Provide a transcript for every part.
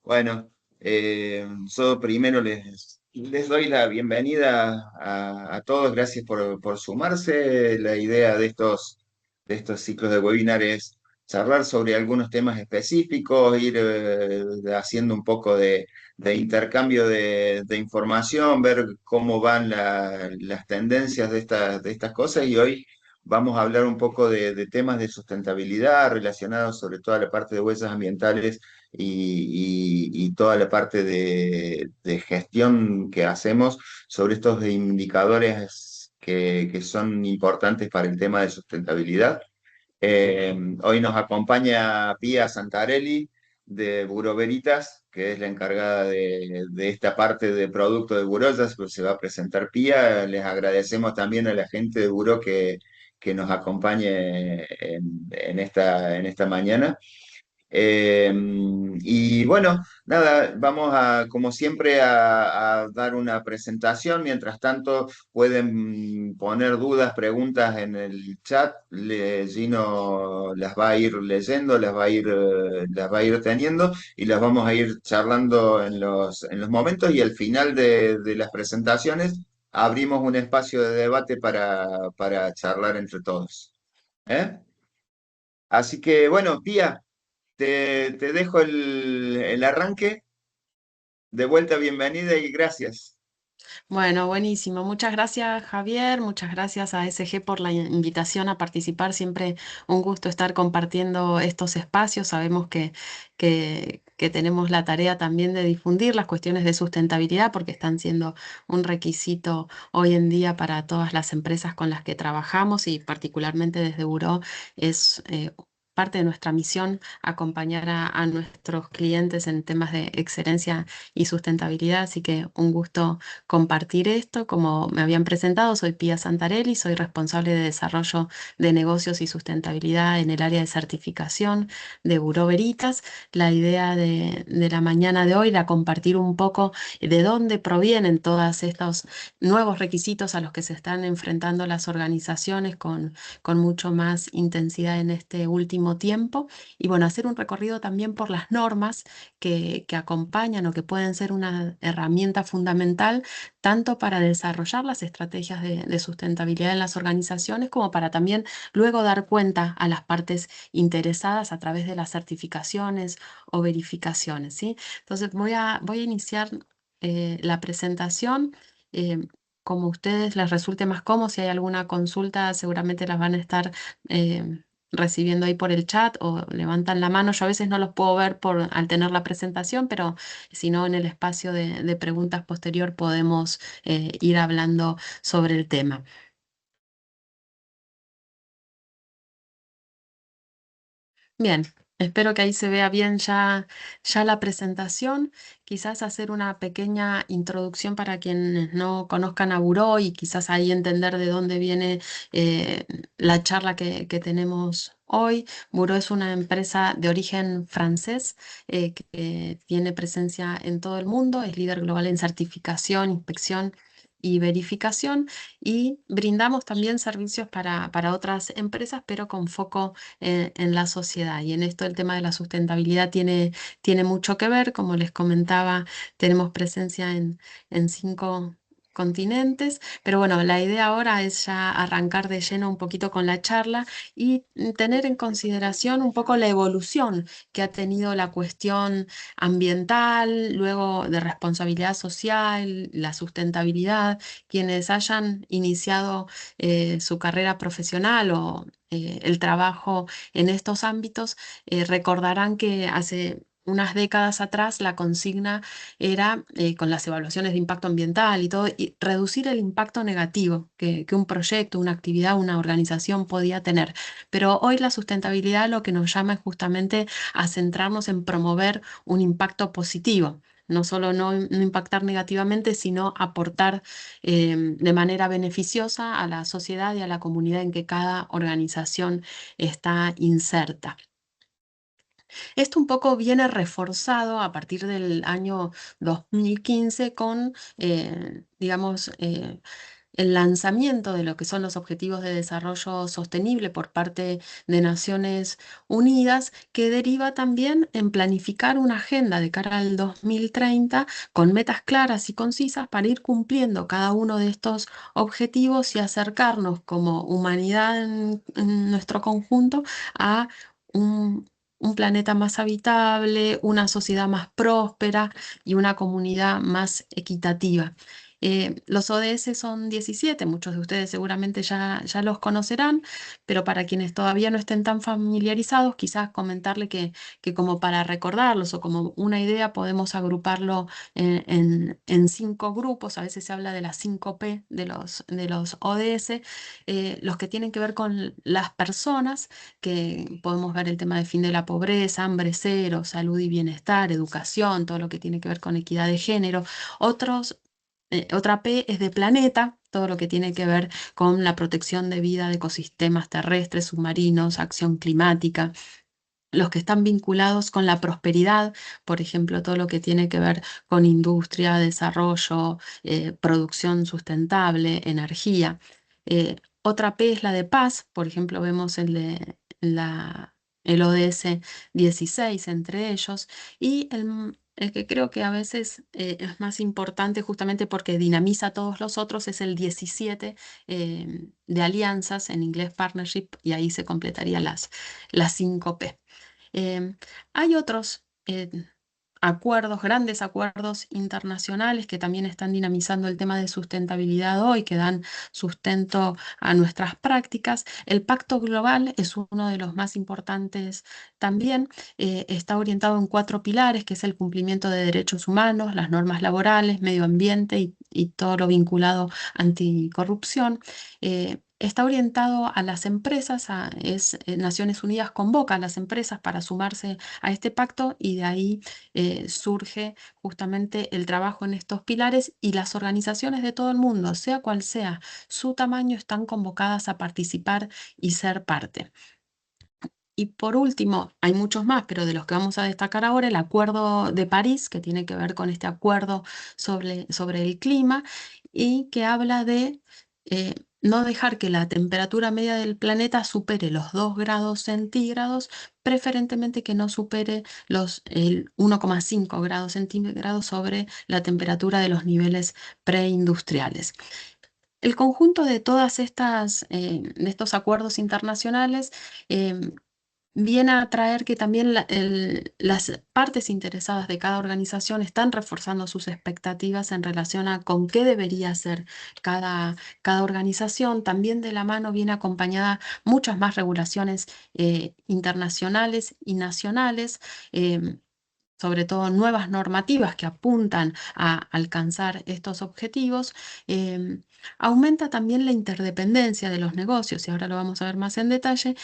Bueno, yo primero les doy la bienvenida a todos, gracias por sumarse. La idea de estos ciclos de webinar es charlar sobre algunos temas específicos, ir haciendo un poco de intercambio de información, ver cómo van las tendencias de estas cosas y hoy vamos a hablar un poco de temas de sustentabilidad relacionados sobre todo a la parte de huellas ambientales y toda la parte de gestión que hacemos sobre estos indicadores que son importantes para el tema de sustentabilidad. Hoy nos acompaña Pía Santarelli de Bureau Veritas, que es la encargada de esta parte de producto de Bureau, ya se va a presentar Pía. Les agradecemos también a la gente de Bureau que nos acompañe en esta mañana. Y bueno, nada, vamos como siempre, a dar una presentación. Mientras tanto, pueden poner dudas, preguntas en el chat. Gino las va a ir leyendo, las va a ir teniendo y las vamos a ir charlando en los momentos. Y al final de las presentaciones, abrimos un espacio de debate para charlar entre todos. ¿Eh? Así que bueno, Pía. Te dejo el arranque. De vuelta, bienvenida y gracias. Bueno, buenísimo. Muchas gracias, Javier. Muchas gracias a SG por la invitación a participar. Siempre un gusto estar compartiendo estos espacios. Sabemos que tenemos la tarea también de difundir las cuestiones de sustentabilidad porque están siendo un requisito hoy en día para todas las empresas con las que trabajamos y particularmente desde Buró es parte de nuestra misión acompañar a nuestros clientes en temas de excelencia y sustentabilidad. Así que un gusto compartir esto. Como me habían presentado, soy Pía Santarelli, soy responsable de desarrollo de negocios y sustentabilidad en el área de certificación de Bureau Veritas. La idea de la mañana de hoy era compartir un poco de dónde provienen todos estos nuevos requisitos a los que se están enfrentando las organizaciones con mucho más intensidad en este último tiempo. Y bueno, hacer un recorrido también por las normas que acompañan o que pueden ser una herramienta fundamental tanto para desarrollar las estrategias de sustentabilidad en las organizaciones como para también luego dar cuenta a las partes interesadas a través de las certificaciones o verificaciones, ¿sí? Entonces voy a iniciar la presentación. eh, Como a ustedes les resulte más cómodo, si hay alguna consulta, seguramente las van a estar recibiendo ahí por el chat o levantan la mano. Yo a veces no los puedo ver al tener la presentación, pero si no, en el espacio de preguntas posterior podemos ir hablando sobre el tema. Bien, espero que ahí se vea bien ya la presentación. Quizás hacer una pequeña introducción para quienes no conozcan a Buró y quizás ahí entender de dónde viene eh, la charla que tenemos hoy. Buró es una empresa de origen francés que tiene presencia en todo el mundo, es líder global en certificación, inspección y verificación y brindamos también servicios para otras empresas, pero con foco en la sociedad. Y en esto el tema de la sustentabilidad tiene mucho que ver. Como les comentaba, tenemos presencia en 5 continentes, pero bueno, la idea ahora es ya arrancar de lleno un poquito con la charla y tener en consideración un poco la evolución que ha tenido la cuestión ambiental, luego de responsabilidad social, la sustentabilidad. Quienes hayan iniciado su carrera profesional o el trabajo en estos ámbitos, recordarán que hace unas décadas atrás la consigna era, con las evaluaciones de impacto ambiental y todo, y reducir el impacto negativo que un proyecto, una actividad, una organización podía tener. Pero hoy la sustentabilidad lo que nos llama es justamente a centrarnos en promover un impacto positivo. No solo no impactar negativamente, sino aportar de manera beneficiosa a la sociedad y a la comunidad en que cada organización está inserta. Esto un poco viene reforzado a partir del año 2015 con, digamos, el lanzamiento de lo que son los Objetivos de Desarrollo Sostenible por parte de Naciones Unidas, que deriva también en planificar una agenda de cara al 2030 con metas claras y concisas para ir cumpliendo cada uno de estos objetivos y acercarnos como humanidad en nuestro conjunto a un planeta más habitable, una sociedad más próspera y una comunidad más equitativa. Los ODS son 17, muchos de ustedes seguramente ya los conocerán, pero para quienes todavía no estén tan familiarizados, quizás comentarle que como para recordarlos o como una idea podemos agruparlo en 5 grupos. A veces se habla de las 5 P de los ODS, los que tienen que ver con las personas, que podemos ver el tema de fin de la pobreza, hambre cero, salud y bienestar, educación, todo lo que tiene que ver con equidad de género. Otra P es de planeta, todo lo que tiene que ver con la protección de vida de ecosistemas terrestres, submarinos, acción climática. Los que están vinculados con la prosperidad, por ejemplo, todo lo que tiene que ver con industria, desarrollo, producción sustentable, energía. Otra P es la de paz, por ejemplo, vemos el ODS 16 entre ellos, y el que creo que a veces es más importante justamente porque dinamiza a todos los otros es el 17, de alianzas, en inglés partnership, y ahí se completarían las 5 P. Hay otros acuerdos, grandes acuerdos internacionales que también están dinamizando el tema de sustentabilidad hoy, que dan sustento a nuestras prácticas. El Pacto Global es uno de los más importantes también. Está orientado en 4 pilares, que es el cumplimiento de derechos humanos, las normas laborales, medio ambiente y todo lo vinculado a anticorrupción. Está orientado a las empresas, Naciones Unidas convoca a las empresas para sumarse a este pacto, y de ahí surge justamente el trabajo en estos pilares, y las organizaciones de todo el mundo, sea cual sea su tamaño, están convocadas a participar y ser parte. Y por último, hay muchos más, pero de los que vamos a destacar ahora, el Acuerdo de París, que tiene que ver con este acuerdo sobre el clima, y que habla de no dejar que la temperatura media del planeta supere los 2 grados centígrados, preferentemente que no supere el 1,5 grados centígrados sobre la temperatura de los niveles preindustriales. El conjunto de todas de estos acuerdos internacionales, em, viene a traer que también las partes interesadas de cada organización están reforzando sus expectativas en relación a con qué debería hacer cada organización. También de la mano viene acompañada muchas más regulaciones internacionales y nacionales. Sobre todo nuevas normativas que apuntan a alcanzar estos objetivos. em, Aumenta también la interdependencia de los negocios, y ahora lo vamos a ver más en detalle.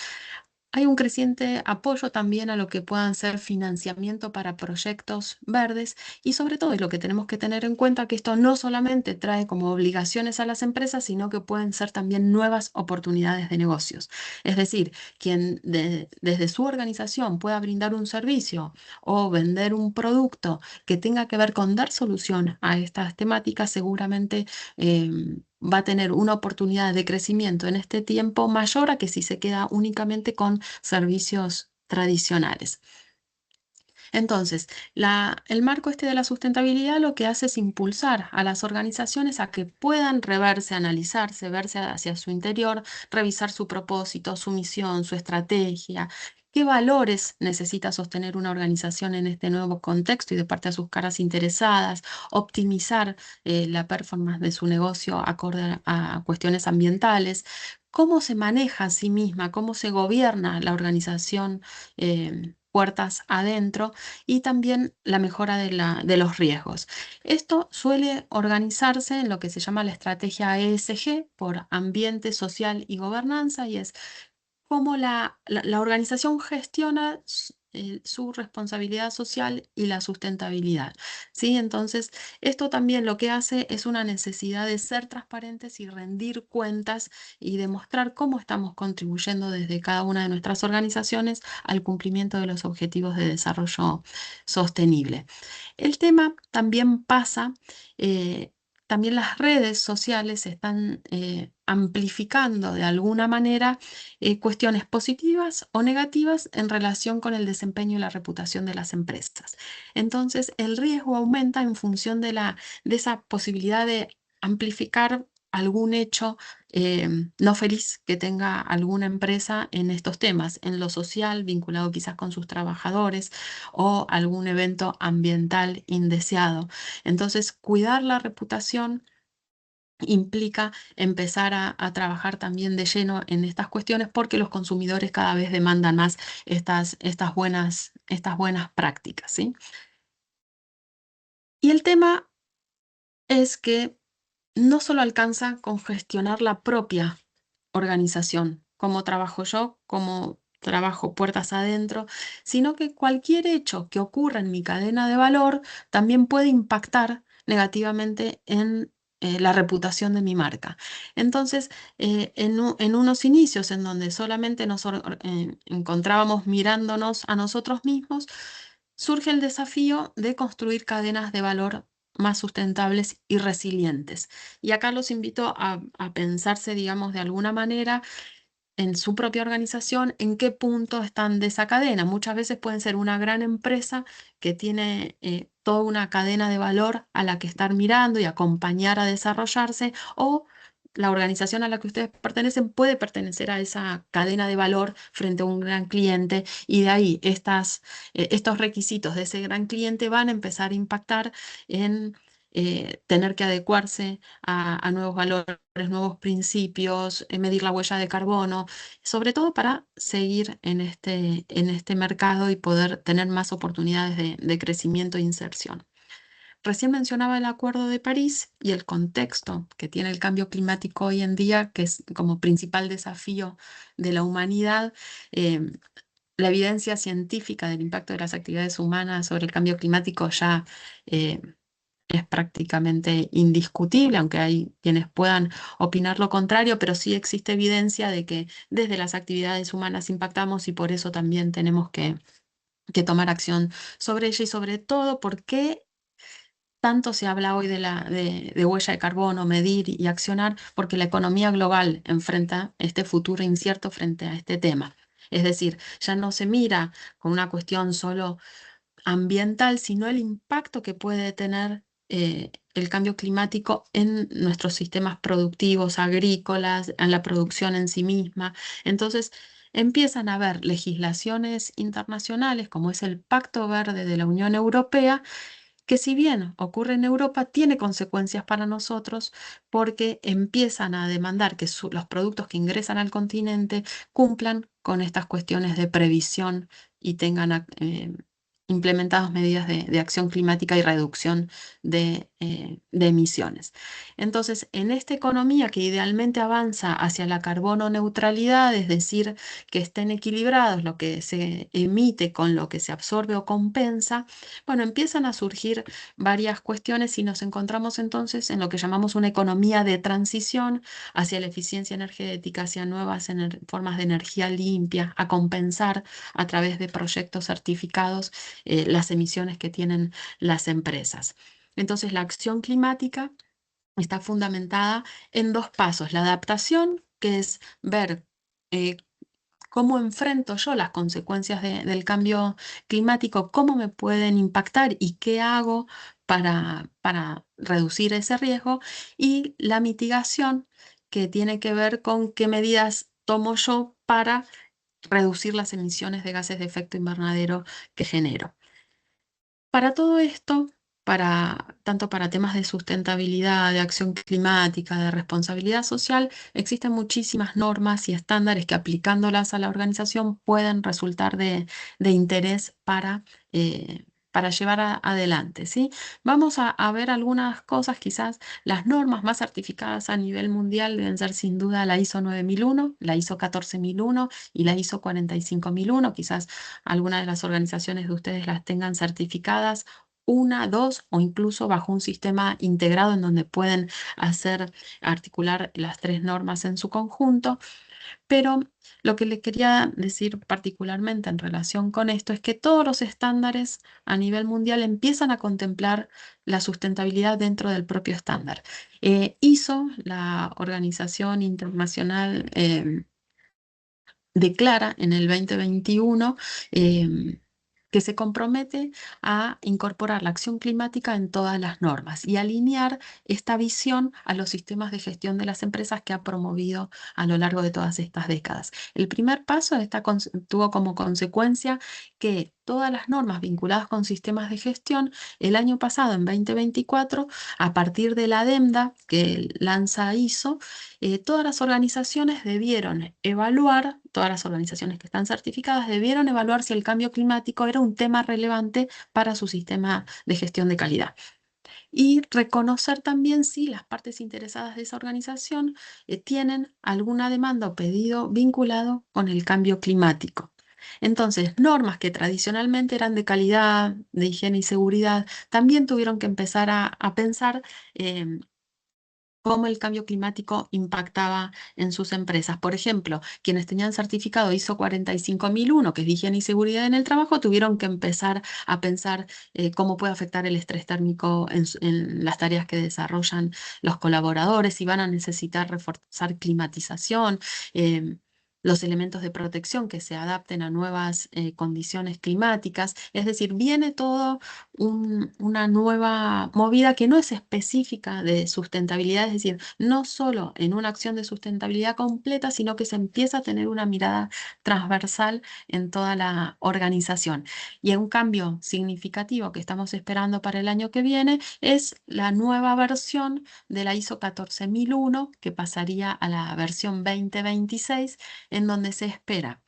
Hay un creciente apoyo también a lo que puedan ser financiamiento para proyectos verdes, y sobre todo, y lo que tenemos que tener en cuenta, que esto no solamente trae como obligaciones a las empresas, sino que pueden ser también nuevas oportunidades de negocios. Es decir, quien desde su organización pueda brindar un servicio o vender un producto que tenga que ver con dar solución a estas temáticas, seguramente va a tener una oportunidad de crecimiento en este tiempo mayor a que si se queda únicamente con servicios tradicionales. Entonces, el marco este de la sustentabilidad lo que hace es impulsar a las organizaciones a que puedan reverse, analizarse, verse hacia su interior, revisar su propósito, su misión, su estrategia. ¿Qué valores necesita sostener una organización en este nuevo contexto y de parte a sus caras interesadas? Optimizar la performance de su negocio acorde a cuestiones ambientales. ¿Cómo se maneja a sí misma? ¿Cómo se gobierna la organización puertas adentro? Y también la mejora de los riesgos. Esto suele organizarse en lo que se llama la estrategia ESG, por ambiente, social y gobernanza, y es cómo la organización gestiona su responsabilidad social y la sustentabilidad. ¿Sí? Entonces, esto también lo que hace es una necesidad de ser transparentes y rendir cuentas y demostrar cómo estamos contribuyendo desde cada una de nuestras organizaciones al cumplimiento de los objetivos de desarrollo sostenible. El tema también pasa también las redes sociales están amplificando de alguna manera cuestiones positivas o negativas en relación con el desempeño y la reputación de las empresas. Entonces, el riesgo aumenta en función de esa posibilidad de amplificar algún hecho no feliz que tenga alguna empresa en estos temas, en lo social, vinculado quizás con sus trabajadores o algún evento ambiental indeseado. Entonces, cuidar la reputación implica empezar a trabajar también de lleno en estas cuestiones porque los consumidores cada vez demandan más estas buenas prácticas, ¿sí? Y el tema es que no solo alcanza con gestionar la propia organización, como trabajo yo, como trabajo puertas adentro, sino que cualquier hecho que ocurra en mi cadena de valor también puede impactar negativamente en la reputación de mi marca. Entonces, en unos inicios en donde solamente nos encontrábamos mirándonos a nosotros mismos, surge el desafío de construir cadenas de valor más sustentables y resilientes. Y acá los invito a pensarse, digamos, de alguna manera en su propia organización, en qué punto están de esa cadena. Muchas veces pueden ser una gran empresa que tiene toda una cadena de valor a la que estar mirando y acompañar a desarrollarse, o la organización a la que ustedes pertenecen puede pertenecer a esa cadena de valor frente a un gran cliente, y de ahí estos requisitos de ese gran cliente van a empezar a impactar en tener que adecuarse a nuevos valores, nuevos principios, medir la huella de carbono, sobre todo para seguir en este mercado y poder tener más oportunidades de crecimiento e inserción. Recién mencionaba el Acuerdo de París y el contexto que tiene el cambio climático hoy en día, que es como principal desafío de la humanidad. Eh, la evidencia científica del impacto de las actividades humanas sobre el cambio climático ya eh, es prácticamente indiscutible, aunque hay quienes puedan opinar lo contrario, pero sí existe evidencia de que desde las actividades humanas impactamos y por eso también tenemos que tomar acción sobre ella, y sobre todo porque tanto se habla hoy de huella de carbono, medir y accionar, porque la economía global enfrenta este futuro incierto frente a este tema. Es decir, ya no se mira con una cuestión solo ambiental, sino el impacto que puede tener el cambio climático en nuestros sistemas productivos, agrícolas, en la producción en sí misma. Entonces, empiezan a haber legislaciones internacionales, como es el Pacto Verde de la Unión Europea, que si bien ocurre en Europa, tiene consecuencias para nosotros porque empiezan a demandar que los productos que ingresan al continente cumplan con estas cuestiones de previsión y tengan implementadas medidas de acción climática y reducción de emisiones. Entonces, en esta economía que idealmente avanza hacia la carbono neutralidad, es decir, que estén equilibrados lo que se emite con lo que se absorbe o compensa, bueno, empiezan a surgir varias cuestiones y nos encontramos entonces en lo que llamamos una economía de transición hacia la eficiencia energética, hacia nuevas formas de energía limpia, a compensar a través de proyectos certificados las emisiones que tienen las empresas. Entonces, la acción climática está fundamentada en dos pasos: la adaptación, que es ver eh, cómo enfrento yo las consecuencias del cambio climático, cómo me pueden impactar y qué hago para reducir ese riesgo, y la mitigación, que tiene que ver con qué medidas tomo yo para reducir las emisiones de gases de efecto invernadero que genero. Para todo esto, tanto para temas de sustentabilidad, de acción climática, de responsabilidad social, existen muchísimas normas y estándares que, aplicándolas a la organización, pueden resultar de interés para llevar adelante, ¿sí? Vamos a ver algunas cosas. Quizás las normas más certificadas a nivel mundial deben ser sin duda la ISO 9001, la ISO 14001 y la ISO 45001. Quizás algunas de las organizaciones de ustedes las tengan certificadas, una, dos o incluso bajo un sistema integrado en donde pueden articular las tres normas en su conjunto. Pero lo que le quería decir particularmente en relación con esto es que todos los estándares a nivel mundial empiezan a contemplar la sustentabilidad dentro del propio estándar. ISO, la Organización Internacional, declara en el 2021 que se compromete a incorporar la acción climática en todas las normas y alinear esta visión a los sistemas de gestión de las empresas que ha promovido a lo largo de todas estas décadas. El primer paso tuvo como consecuencia que todas las normas vinculadas con sistemas de gestión, el año pasado, en 2024, a partir de la adenda que lanza ISO, todas las organizaciones debieron evaluar, todas las organizaciones que están certificadas debieron evaluar si el cambio climático era un tema relevante para su sistema de gestión de calidad. Y reconocer también si las partes interesadas de esa organización tienen alguna demanda o pedido vinculado con el cambio climático. Entonces, normas que tradicionalmente eran de calidad, de higiene y seguridad, también tuvieron que empezar a pensar cómo el cambio climático impactaba en sus empresas. Por ejemplo, quienes tenían certificado ISO 45001, que es de higiene y seguridad en el trabajo, tuvieron que empezar a pensar cómo puede afectar el estrés térmico en las tareas que desarrollan los colaboradores, si van a necesitar reforzar climatización. Los elementos de protección que se adapten a nuevas condiciones climáticas. Es decir, viene todo una nueva movida que no es específica de sustentabilidad, es decir, no solo en una acción de sustentabilidad completa, sino que se empieza a tener una mirada transversal en toda la organización. Y un cambio significativo que estamos esperando para el año que viene es la nueva versión de la ISO 14001, que pasaría a la versión 2026, en donde se espera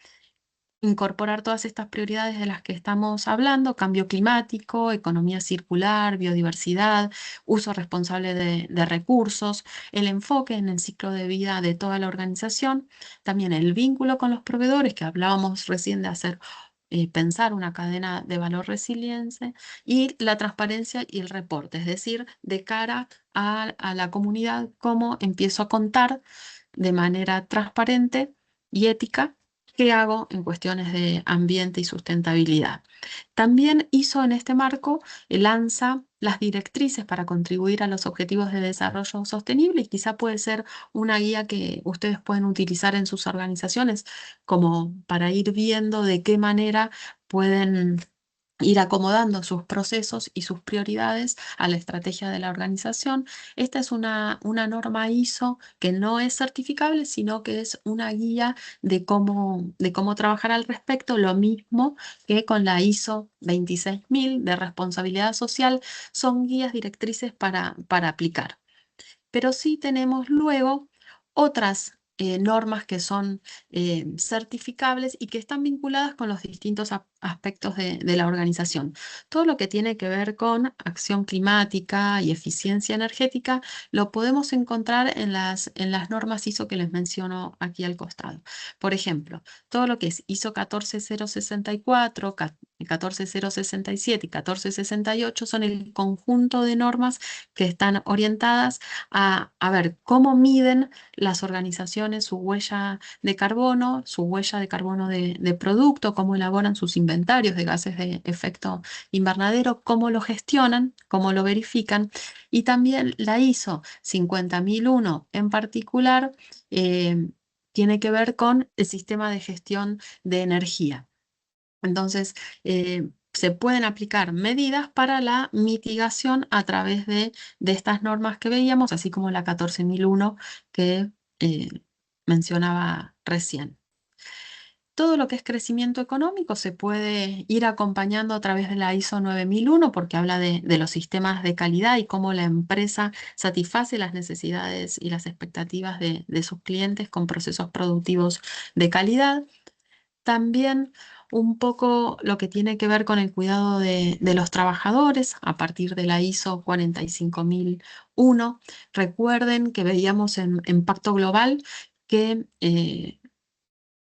incorporar todas estas prioridades de las que estamos hablando: cambio climático, economía circular, biodiversidad, uso responsable de recursos, el enfoque en el ciclo de vida de toda la organización, también el vínculo con los proveedores, que hablábamos recién de hacer. Pensar una cadena de valor resiliente, y la transparencia y el reporte, es decir, de cara a la comunidad, cómo empiezo a contar de manera transparente y ética qué hago en cuestiones de ambiente y sustentabilidad. También hizo en este marco, lanza las directrices para contribuir a los objetivos de desarrollo sostenible, y quizá puede ser una guía que ustedes pueden utilizar en sus organizaciones como para ir viendo de qué manera pueden ir acomodando sus procesos y sus prioridades a la estrategia de la organización. Esta es una norma ISO que no es certificable, sino que es una guía de cómo trabajar al respecto, lo mismo que con la ISO 26000 de responsabilidad social. Son guías directrices para aplicar. Pero sí tenemos luego otras normas que son certificables y que están vinculadas con los distintos aspectos de la organización. Todo lo que tiene que ver con acción climática y eficiencia energética lo podemos encontrar en las normas ISO que les menciono aquí al costado. Por ejemplo, todo lo que es ISO 14064, 14067 y 14068 son el conjunto de normas que están orientadas a ver cómo miden las organizaciones su huella de carbono de producto, cómo elaboran sus inventarios de gases de efecto invernadero, cómo lo gestionan, cómo lo verifican. Y también la ISO 50001 en particular tiene que ver con el sistema de gestión de energía. Entonces, se pueden aplicar medidas para la mitigación a través de estas normas que veíamos, así como la 14001 que eh, mencionaba recién. Todo lo que es crecimiento económico se puede ir acompañando a través de la ISO 9001, porque habla de los sistemas de calidad y cómo la empresa satisface las necesidades y las expectativas de sus clientes con procesos productivos de calidad. También un poco lo que tiene que ver con el cuidado de los trabajadores a partir de la ISO 45001. Recuerden que veíamos en Pacto Global que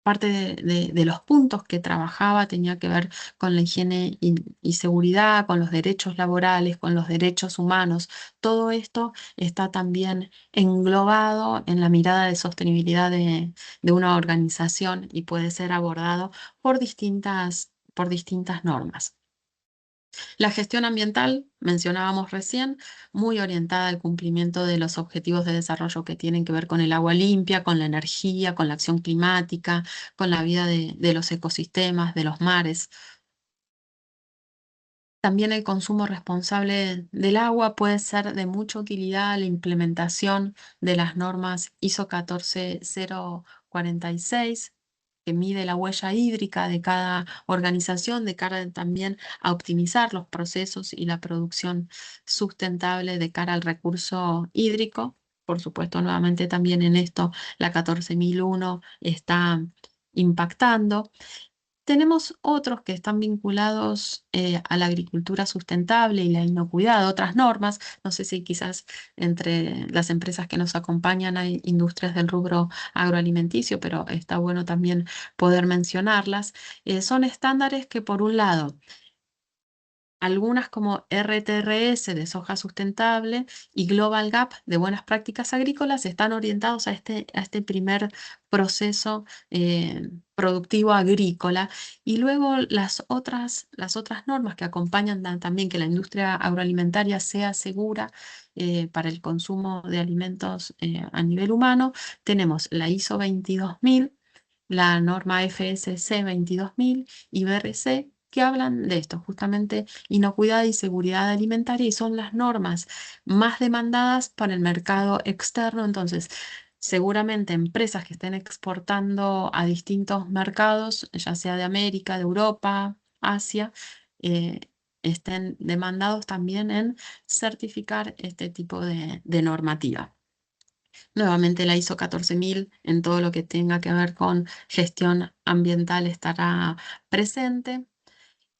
parte de los puntos que trabajaba tenía que ver con la higiene y seguridad, con los derechos laborales, con los derechos humanos. Todo esto está también englobado en la mirada de sostenibilidad de una organización y puede ser abordado por distintas normas. La gestión ambiental, mencionábamos recién, muy orientada al cumplimiento de los objetivos de desarrollo que tienen que ver con el agua limpia, con la energía, con la acción climática, con la vida de los ecosistemas, de los mares. También el consumo responsable del agua puede ser de mucha utilidad la implementación de las normas ISO 14046, que mide la huella hídrica de cada organización, de cara también a optimizar los procesos y la producción sustentable de cara al recurso hídrico. Por supuesto, nuevamente también en esto la 14001 está impactando. Tenemos otros que están vinculados a la agricultura sustentable y la inocuidad, otras normas. No sé si quizás entre las empresas que nos acompañan hay industrias del rubro agroalimenticio, pero está bueno también poder mencionarlas. Son estándares que, por un lado, algunas como RTRS de soja sustentable y Global Gap de buenas prácticas agrícolas están orientados a este primer proceso productivo agrícola. Y luego las otras normas que acompañan también que la industria agroalimentaria sea segura para el consumo de alimentos a nivel humano. Tenemos la ISO 22000, la norma FSC 22000 y BRC, que hablan de esto, justamente inocuidad y seguridad alimentaria, y son las normas más demandadas para el mercado externo. Entonces, seguramente empresas que estén exportando a distintos mercados, ya sea de América, de Europa, Asia, eh, estén demandados también en certificar este tipo de normativa. Nuevamente la ISO 14000 en todo lo que tenga que ver con gestión ambiental estará presente.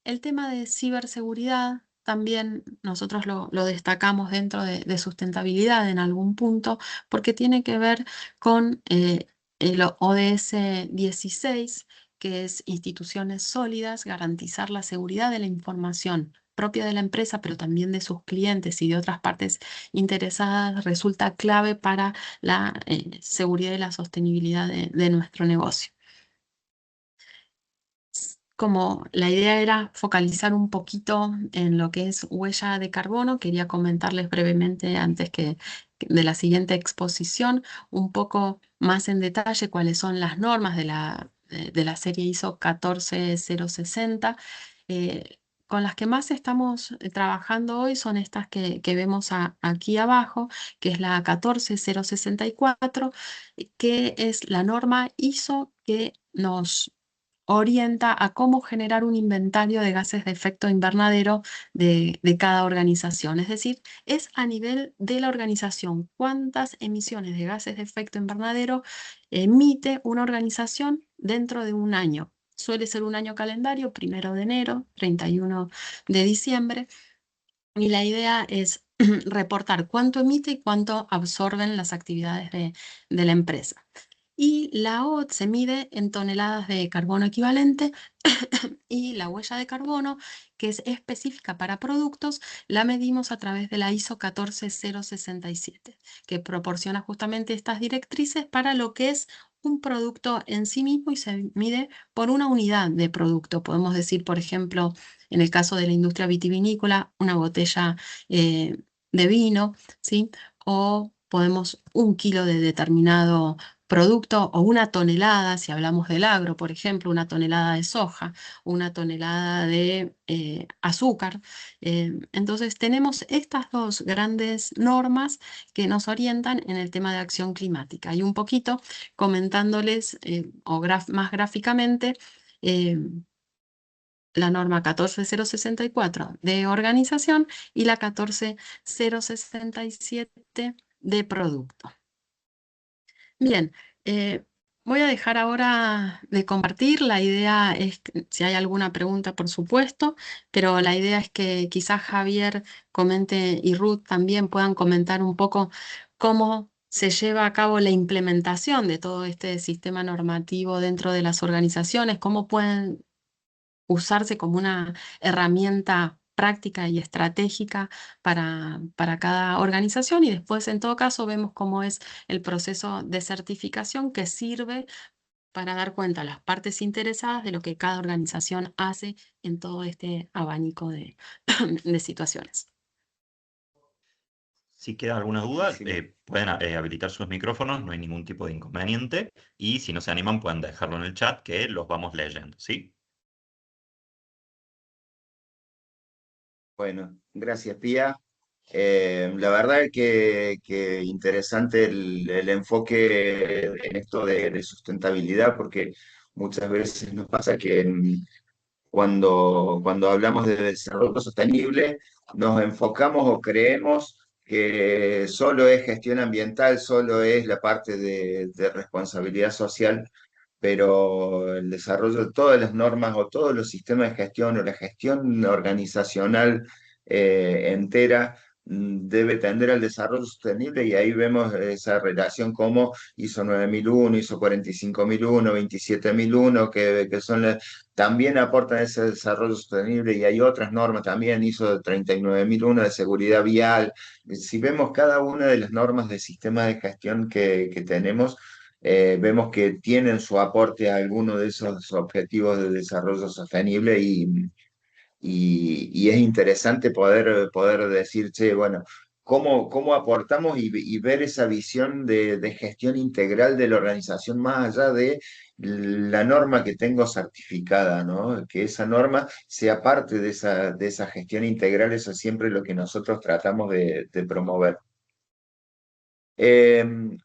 El tema de ciberseguridad también nosotros lo destacamos dentro de sustentabilidad en algún punto, porque tiene que ver con el ODS 16, que es instituciones sólidas, garantizar la seguridad de la información propia de la empresa, pero también de sus clientes y de otras partes interesadas, resulta clave para la seguridad y la sostenibilidad de nuestro negocio. Como la idea era focalizar un poquito en lo que es huella de carbono, quería comentarles brevemente antes de la siguiente exposición un poco más en detalle cuáles son las normas de la serie ISO 14060. Con las que más estamos trabajando hoy son estas que vemos aquí abajo, que es la 14064, que es la norma ISO que nos orienta a cómo generar un inventario de gases de efecto invernadero de cada organización. Es decir, es a nivel de la organización cuántas emisiones de gases de efecto invernadero emite una organización dentro de un año. Suele ser un año calendario, 1 de enero, 31 de diciembre, y la idea es reportar cuánto emite y cuánto absorben las actividades de la empresa. Y la O se mide en toneladas de carbono equivalente y la huella de carbono, que es específica para productos, la medimos a través de la ISO 14067, que proporciona justamente estas directrices para lo que es un producto en sí mismo y se mide por una unidad de producto. Podemos decir, por ejemplo, en el caso de la industria vitivinícola, una botella de vino, ¿sí? O podemos 1 kilo de determinado producto o una tonelada, si hablamos del agro, por ejemplo, una tonelada de soja, una tonelada de azúcar. Entonces, tenemos estas dos grandes normas que nos orientan en el tema de acción climática. Y un poquito comentándoles más gráficamente, eh, la norma 14064 de organización y la 14067 de producto. Bien, voy a dejar ahora de compartir. La idea es, si hay alguna pregunta, por supuesto, pero la idea es que quizás Javier comente y Ruth también puedan comentar un poco cómo se lleva a cabo la implementación de todo este sistema normativo dentro de las organizaciones, cómo pueden usarse como una herramienta práctica y estratégica para cada organización y después en todo caso vemos cómo es el proceso de certificación que sirve para dar cuenta a las partes interesadas de lo que cada organización hace en todo este abanico de, de situaciones. Si queda alguna duda, Buenísimo. pueden habilitar sus micrófonos, no hay ningún tipo de inconveniente. Y si no se animan, pueden dejarlo en el chat que los vamos leyendo, ¿sí? Bueno, gracias, Pía. La verdad que interesante el enfoque en esto de sustentabilidad, porque muchas veces nos pasa que cuando hablamos de desarrollo sostenible, nos enfocamos o creemos que solo es gestión ambiental, solo es la parte de responsabilidad social, pero el desarrollo de todas las normas o todos los sistemas de gestión o la gestión organizacional entera debe tender al desarrollo sostenible y ahí vemos esa relación como ISO 9001, ISO 45001, 27001, que son también aportan ese desarrollo sostenible y hay otras normas también, ISO 39001 de seguridad vial. Si vemos cada una de las normas de sistema de gestión que tenemos, vemos que tienen su aporte a alguno de esos objetivos de desarrollo sostenible y es interesante poder decir, che, bueno, cómo aportamos y ver esa visión de gestión integral de la organización más allá de la norma que tengo certificada, ¿no? Que esa norma sea parte de esa gestión integral, eso es siempre lo que nosotros tratamos de promover.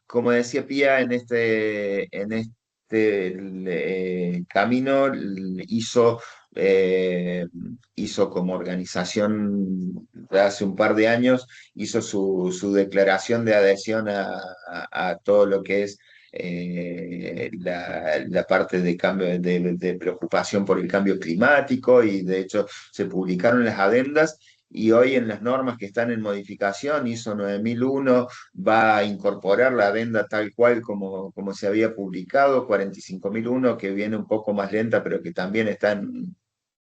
Como decía Pía, en este camino hizo como organización de hace un par de años, hizo su declaración de adhesión a todo lo que es la parte de cambio de preocupación por el cambio climático y de hecho se publicaron las adendas. Y hoy en las normas que están en modificación, ISO 9001 va a incorporar la adenda tal cual como se había publicado, 45001, que viene un poco más lenta, pero que también está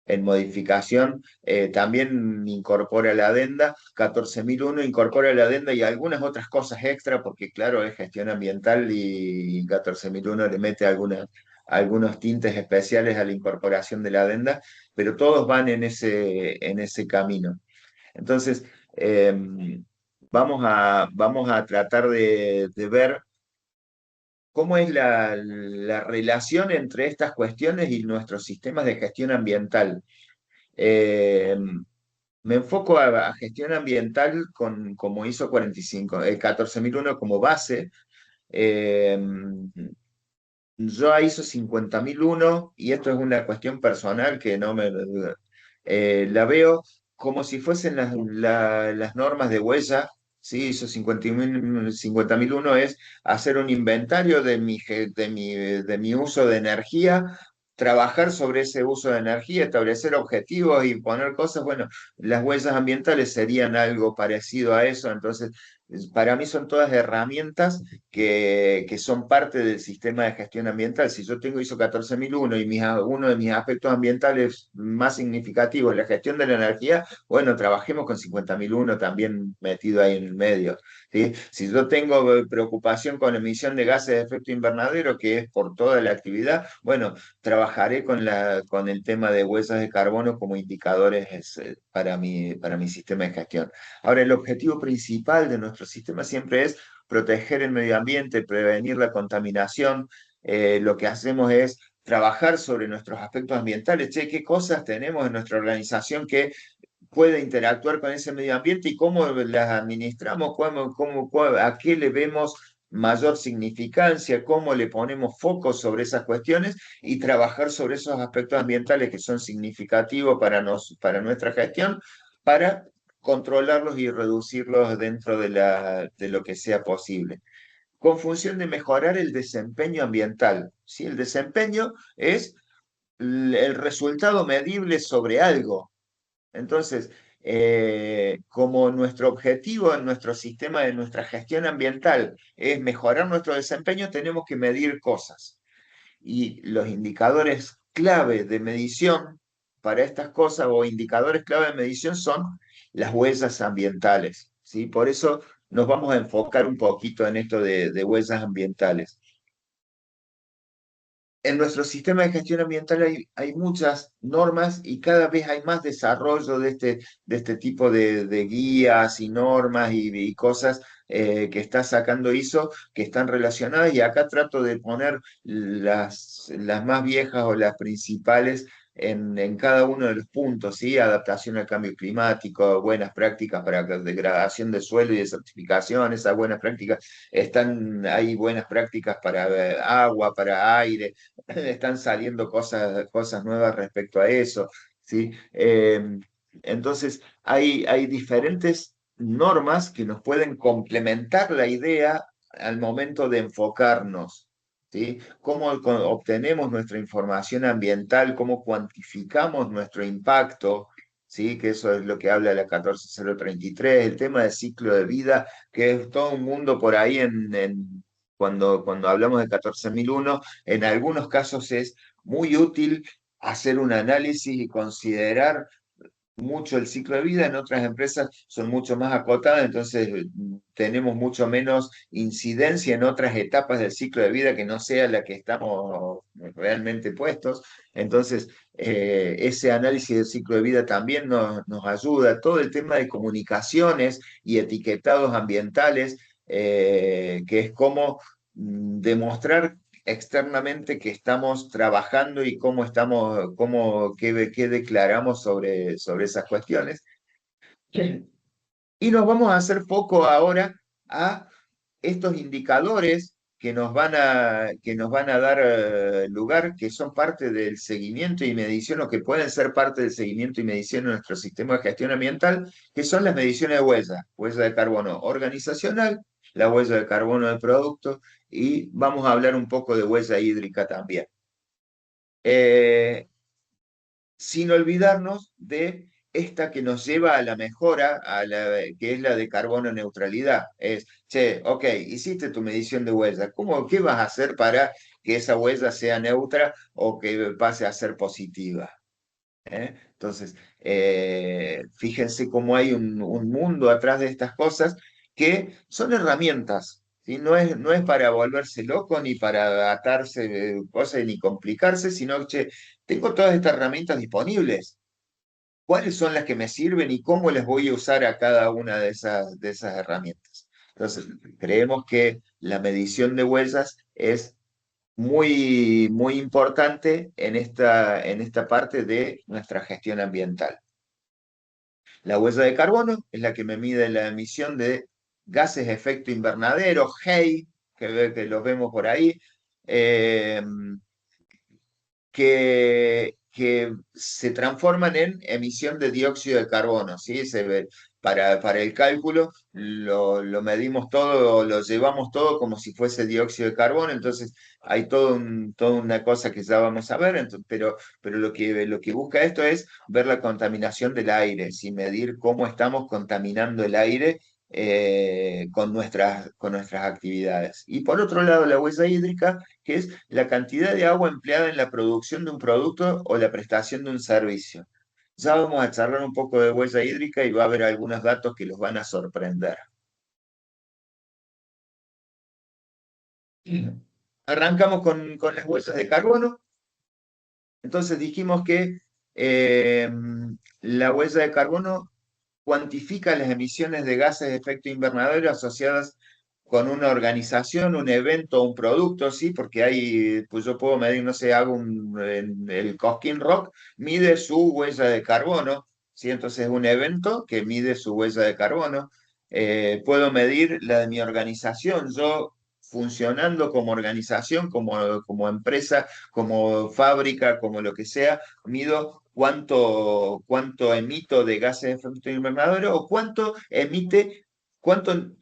en modificación, también incorpora la adenda, 14001 incorpora la adenda y algunas otras cosas extra, porque claro, es gestión ambiental y 14001 le mete algunos tintes especiales a la incorporación de la adenda, pero todos van en ese camino. Entonces, vamos a tratar de ver cómo es la relación entre estas cuestiones y nuestros sistemas de gestión ambiental. Eh, Me enfoco a gestión ambiental como ISO 45, 14001 como base. Eh, yo a ISO 50001, y esto es una cuestión personal que no la veo como si fuesen las normas de huella. Sí, ISO 50001 es hacer un inventario de mi uso de energía, trabajar sobre ese uso de energía, establecer objetivos y poner cosas. Bueno, las huellas ambientales serían algo parecido a eso. Entonces, para mí son todas herramientas que son parte del sistema de gestión ambiental. Si yo tengo ISO 14001 y uno de mis aspectos ambientales más significativos es la gestión de la energía, bueno, trabajemos con 50001 también metido ahí en el medio. ¿Sí? Si yo tengo preocupación con emisión de gases de efecto invernadero, que es por toda la actividad, bueno, trabajaré con el tema de huellas de carbono como indicadores para mi sistema de gestión. Ahora, el objetivo principal de nuestro sistema siempre es proteger el medio ambiente, prevenir la contaminación. Lo que hacemos es trabajar sobre nuestros aspectos ambientales. Che, ¿qué cosas tenemos en nuestra organización que puede interactuar con ese medio ambiente y cómo las administramos, a qué le vemos mayor significancia, cómo le ponemos foco sobre esas cuestiones y trabajar sobre esos aspectos ambientales que son significativos para nuestra gestión, para controlarlos y reducirlos dentro de lo que sea posible, con función de mejorar el desempeño ambiental. ¿Sí? El desempeño es el resultado medible sobre algo. Entonces, como nuestro objetivo en nuestro sistema de nuestra gestión ambiental es mejorar nuestro desempeño, tenemos que medir cosas. Y los indicadores clave de medición para estas cosas o indicadores clave de medición son las huellas ambientales, ¿sí? Por eso nos vamos a enfocar un poquito en esto de huellas ambientales. En nuestro sistema de gestión ambiental hay muchas normas y cada vez hay más desarrollo de este tipo de guías y normas y cosas que está sacando ISO que están relacionadas, y acá trato de poner las más viejas o las principales en cada uno de los puntos, ¿sí? Adaptación al cambio climático, buenas prácticas para degradación de suelo y desertificación. Esas buenas prácticas hay buenas prácticas para agua, para aire. Están saliendo cosas nuevas respecto a eso, ¿sí? Entonces, hay diferentes normas que nos pueden complementar la idea al momento de enfocarnos, ¿sí? Cómo obtenemos nuestra información ambiental, cómo cuantificamos nuestro impacto, ¿sí? Que eso es lo que habla la 14033, el tema del ciclo de vida, que es todo un mundo por ahí cuando hablamos de 14001. En algunos casos es muy útil hacer un análisis y considerar mucho el ciclo de vida. En otras empresas son mucho más acotadas, entonces tenemos mucho menos incidencia en otras etapas del ciclo de vida que no sea la que estamos realmente puestos. Entonces, ese análisis del ciclo de vida también nos ayuda. Todo el tema de comunicaciones y etiquetados ambientales, que es como demostrar externamente que estamos trabajando y qué declaramos sobre esas cuestiones. Y nos vamos a hacer foco ahora a estos indicadores que nos van a dar lugar, que son parte del seguimiento y medición, o que pueden ser parte del seguimiento y medición de nuestro sistema de gestión ambiental, que son las mediciones de huella de carbono organizacional, la huella de carbono del producto, y vamos a hablar un poco de huella hídrica también. Sin olvidarnos de esta que nos lleva a la mejora, que es la de carbono neutralidad. Che, ok, hiciste tu medición de huella, ¿qué vas a hacer para que esa huella sea neutra o que pase a ser positiva? Entonces, fíjense cómo hay un mundo atrás de estas cosas que son herramientas, ¿sí? No es para volverse loco ni para atarse cosas ni complicarse, sino que tengo todas estas herramientas disponibles. ¿Cuáles son las que me sirven y cómo las voy a usar a cada una de esas herramientas? Entonces, creemos que la medición de huellas es muy, muy importante en esta parte de nuestra gestión ambiental. La huella de carbono es la que me mide la emisión de gases de efecto invernadero, GEI, que los vemos por ahí, eh, que se transforman en emisión de dióxido de carbono, ¿sí? Para el cálculo lo medimos todo, lo llevamos todo como si fuese dióxido de carbono. Entonces hay toda una cosa que ya vamos a ver, pero lo que busca esto es ver la contaminación del aire, ¿sí? Medir cómo estamos contaminando el aire con nuestras actividades. Y por otro lado, la huella hídrica, que es la cantidad de agua empleada en la producción de un producto o la prestación de un servicio. Ya vamos a charlar un poco de huella hídrica y va a haber algunos datos que los van a sorprender. Arrancamos con las huellas de carbono. Entonces dijimos que la huella de carbono cuantifica las emisiones de gases de efecto invernadero asociadas con una organización, un evento o un producto, ¿sí? Porque pues yo puedo medir, no sé, el Cosquín Rock mide su huella de carbono, ¿sí? Entonces es un evento que mide su huella de carbono. Puedo medir la de mi organización, yo funcionando como organización, como empresa, como fábrica, como lo que sea, mido cuánto emito de gases de efecto invernadero, o cuántos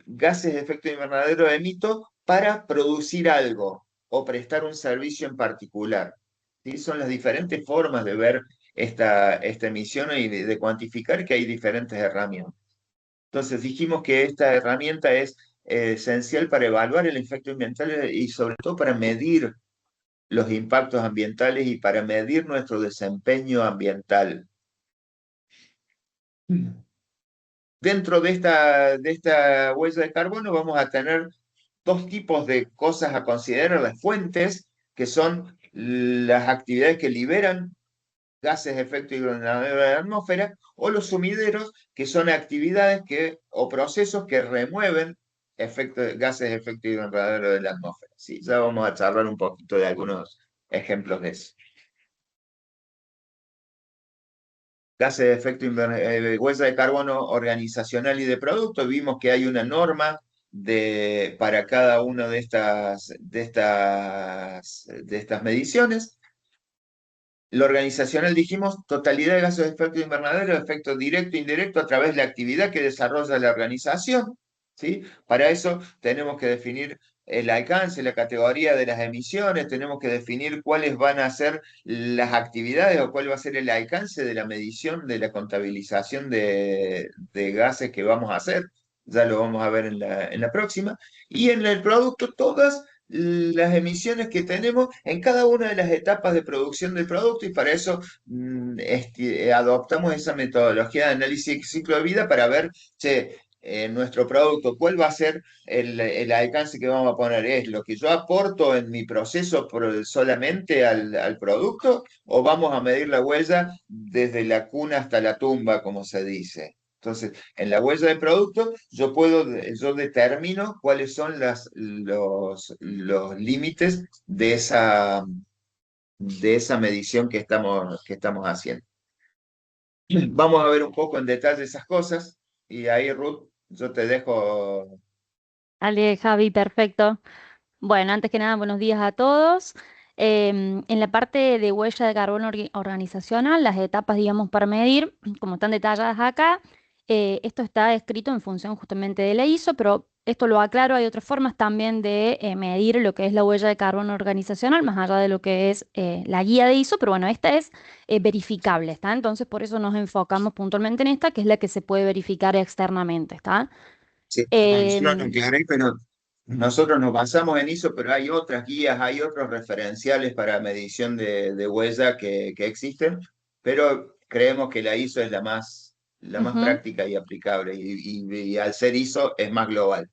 gases de efecto invernadero emito para producir algo o prestar un servicio en particular. ¿Sí? Son las diferentes formas de ver esta emisión y de cuantificar que hay diferentes herramientas. Entonces dijimos que esta herramienta es esencial para evaluar el efecto ambiental y sobre todo para medir los impactos ambientales y para medir nuestro desempeño ambiental. Dentro de esta huella de carbono vamos a tener dos tipos de cosas a considerar: las fuentes, que son las actividades que liberan gases de efecto invernadero de la atmósfera, o los sumideros, que son actividades o procesos que remueven gases de efecto invernadero de la atmósfera. Sí, ya vamos a charlar un poquito de algunos ejemplos de eso. Gases de efecto huella de carbono organizacional y de producto. Vimos que hay una norma para cada una de estas mediciones. Lo organizacional, dijimos, totalidad de gases de efecto invernadero, efecto directo e indirecto a través de la actividad que desarrolla la organización, ¿sí? Para eso tenemos que definir el alcance, la categoría de las emisiones, tenemos que definir cuáles van a ser las actividades o cuál va a ser el alcance de la medición, de la contabilización de gases que vamos a hacer. Ya lo vamos a ver en la próxima. Y en el producto, todas las emisiones que tenemos en cada una de las etapas de producción del producto, y para eso adoptamos esa metodología de análisis de ciclo de vida para ver, nuestro producto, ¿cuál va a ser el alcance que vamos a poner? ¿Es lo que yo aporto en mi proceso solamente al producto, o vamos a medir la huella desde la cuna hasta la tumba, como se dice? Entonces, en la huella de producto, yo determino cuáles son los límites de esa medición que estamos haciendo. Vamos a ver un poco en detalle esas cosas, y ahí, Ruth, yo te dejo. Dale, Javi, perfecto. Bueno, antes que nada, buenos días a todos. En la parte de huella de carbono organizacional, las etapas, digamos, para medir, como están detalladas acá, esto está escrito en función justamente de la ISO, pero esto lo aclaro, hay otras formas también de medir lo que es la huella de carbono organizacional, más allá de lo que es la guía de ISO, pero bueno, esta es verificable, ¿está? Entonces, por eso nos enfocamos puntualmente en esta, que es la que se puede verificar externamente, ¿está? Sí, yo lo Em, aclaré, pero nosotros nos basamos en ISO, pero hay otras guías, hay otros referenciales para medición de huella que existen, pero creemos que la ISO es la más ujú. práctica y aplicable, y al ser ISO es más global.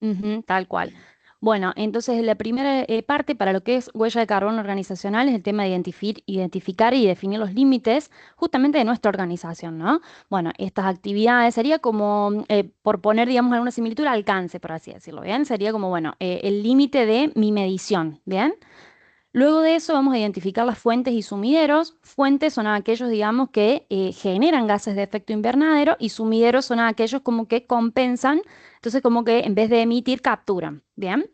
Ujú, tal cual. Bueno, entonces la primera parte para lo que es huella de carbono organizacional es el tema de identificar y definir los límites justamente de nuestra organización, ¿no? Bueno, estas actividades sería como, por poner, digamos, alguna similitud, alcance, por así decirlo, ¿bien? Sería como, bueno, el límite de mi medición, ¿bien? Luego de eso vamos a identificar las fuentes y sumideros. Fuentes son aquellos, digamos, que generan gases de efecto invernadero, y sumideros son aquellos como que compensan, entonces como que en vez de emitir, capturan. Bien,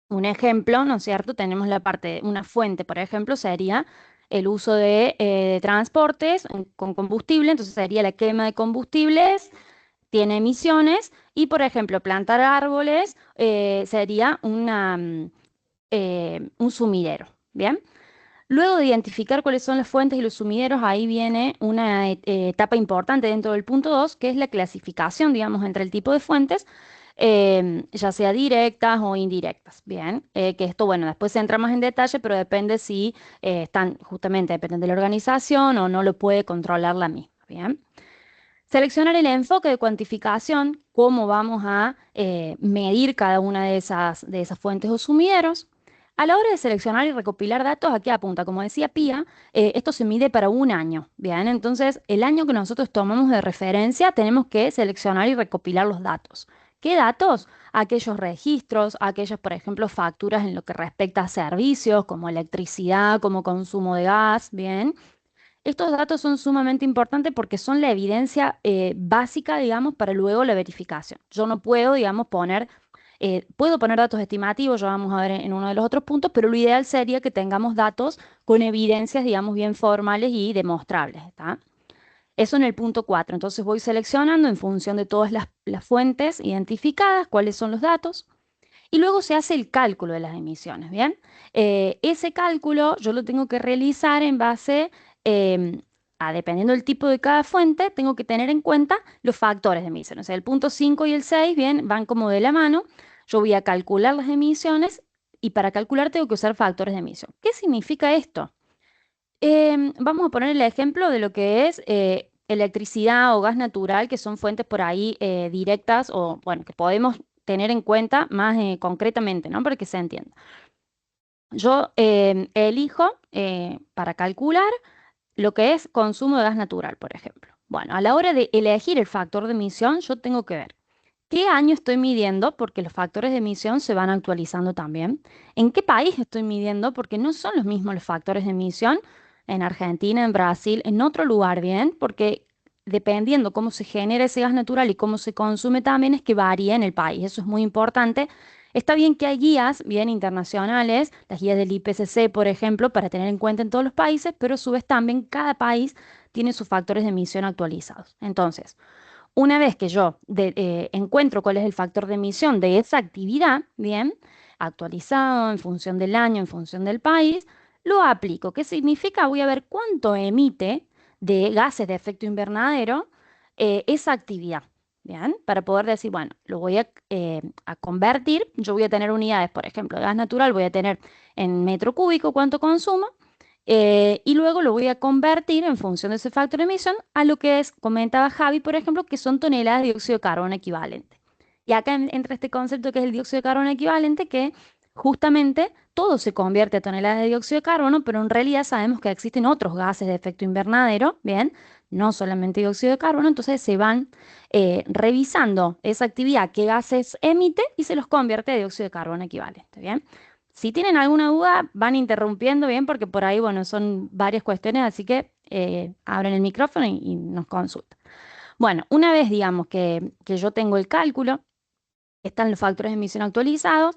un ejemplo, ¿no es cierto? Tenemos la parte, una fuente, por ejemplo, sería el uso de transportes con combustible, entonces sería la quema de combustibles, tiene emisiones, y por ejemplo, plantar árboles sería un sumidero. Bien. Luego de identificar cuáles son las fuentes y los sumideros, ahí viene una etapa importante dentro del punto 2, que es la clasificación, digamos, entre el tipo de fuentes, ya sea directas o indirectas. Bien, que esto, bueno, después se entra más en detalle, pero depende si dependen de la organización o no lo puede controlar la misma. Bien. Seleccionar el enfoque de cuantificación, cómo vamos a medir cada una de esas fuentes o sumideros. A la hora de seleccionar y recopilar datos, aquí apunta, como decía Pía, esto se mide para un año. Bien, entonces el año que nosotros tomamos de referencia, tenemos que seleccionar y recopilar los datos. ¿Qué datos? Aquellos registros, aquellas, por ejemplo, facturas en lo que respecta a servicios como electricidad, como consumo de gas, bien. Estos datos son sumamente importantes porque son la evidencia básica, digamos, para luego la verificación. Yo no puedo, digamos, puedo poner datos estimativos, ya vamos a ver en uno de los otros puntos, pero lo ideal sería que tengamos datos con evidencias, digamos, bien formales y demostrables, ¿está? Eso en el punto 4. Entonces voy seleccionando en función de todas las fuentes identificadas, cuáles son los datos. Y luego se hace el cálculo de las emisiones, ¿bien? Ese cálculo yo lo tengo que realizar en base dependiendo del tipo de cada fuente, tengo que tener en cuenta los factores de emisión. O sea, el punto 5 y el 6, bien, van como de la mano. Yo voy a calcular las emisiones y para calcular tengo que usar factores de emisión. ¿Qué significa esto? Vamos a poner el ejemplo de lo que es electricidad o gas natural, que son fuentes por ahí directas o, bueno, que podemos tener en cuenta más concretamente, ¿no? Para que se entienda. Yo elijo para calcular lo que es consumo de gas natural, por ejemplo. Bueno, a la hora de elegir el factor de emisión, yo tengo que ver qué año estoy midiendo, porque los factores de emisión se van actualizando también. ¿En qué país estoy midiendo? Porque no son los mismos los factores de emisión en Argentina, en Brasil, en otro lugar, ¿bien? Porque dependiendo cómo se genera ese gas natural y cómo se consume también es que varía en el país. Eso es muy importante. Está bien que hay guías bien internacionales, las guías del IPCC, por ejemplo, para tener en cuenta en todos los países, pero a su vez también cada país tiene sus factores de emisión actualizados. Entonces, una vez que yo encuentro cuál es el factor de emisión de esa actividad, bien, actualizado en función del año, en función del país, lo aplico. ¿Qué significa? Voy a ver cuánto emite de gases de efecto invernadero esa actividad, bien, para poder decir, bueno, lo voy a convertir. Yo voy a tener unidades, por ejemplo, de gas natural, voy a tener en metro cúbico cuánto consumo. Y luego lo voy a convertir en función de ese factor de emisión a lo que es, comentaba Javi, por ejemplo, que son toneladas de dióxido de carbono equivalente. Y acá entra este concepto que es el dióxido de carbono equivalente, que justamente todo se convierte a toneladas de dióxido de carbono, pero en realidad sabemos que existen otros gases de efecto invernadero, ¿bien? No solamente dióxido de carbono, entonces se van revisando esa actividad, qué gases emite y se los convierte a dióxido de carbono equivalente, ¿bien? Si tienen alguna duda, van interrumpiendo bien, porque por ahí, bueno, son varias cuestiones, así que abren el micrófono y nos consultan. Bueno, una vez, digamos, que yo tengo el cálculo, están los factores de emisión actualizados,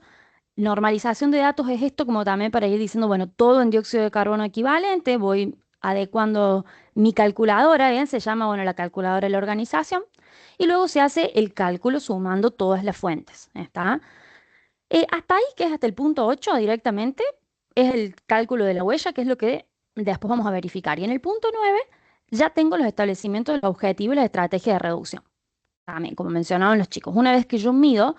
normalización de datos es esto como también para ir diciendo, bueno, todo en dióxido de carbono equivalente, voy adecuando mi calculadora, bien, se llama, bueno, la calculadora de la organización, y luego se hace el cálculo sumando todas las fuentes, ¿está? Hasta ahí, que es hasta el punto 8 directamente, es el cálculo de la huella, que es lo que después vamos a verificar. Y en el punto 9 ya tengo los establecimientos del objetivo y la estrategia de reducción. También, como mencionaban los chicos, una vez que yo mido,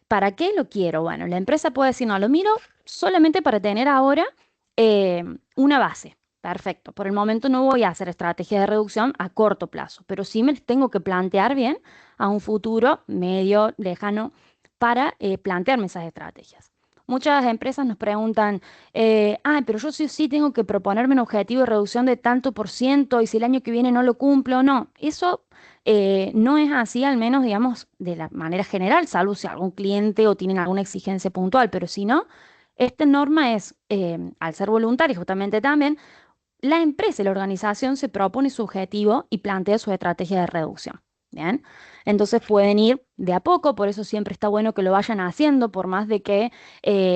¿para qué lo quiero? Bueno, la empresa puede decir, no, lo miro solamente para tener ahora una base. Perfecto. Por el momento no voy a hacer estrategia de reducción a corto plazo, pero sí me tengo que plantear bien a un futuro medio, lejano, para plantearme esas estrategias. Muchas empresas nos preguntan, pero yo sí tengo que proponerme un objetivo de reducción de tanto por ciento y si el año que viene no lo cumplo, no. Eso no es así, al menos, digamos, de la manera general, salvo si algún cliente o tienen alguna exigencia puntual, pero si no, esta norma es, al ser voluntaria justamente también, la empresa y la organización se propone su objetivo y plantea su estrategia de reducción. Bien, entonces pueden ir de a poco, por eso siempre está bueno que lo vayan haciendo, por más de que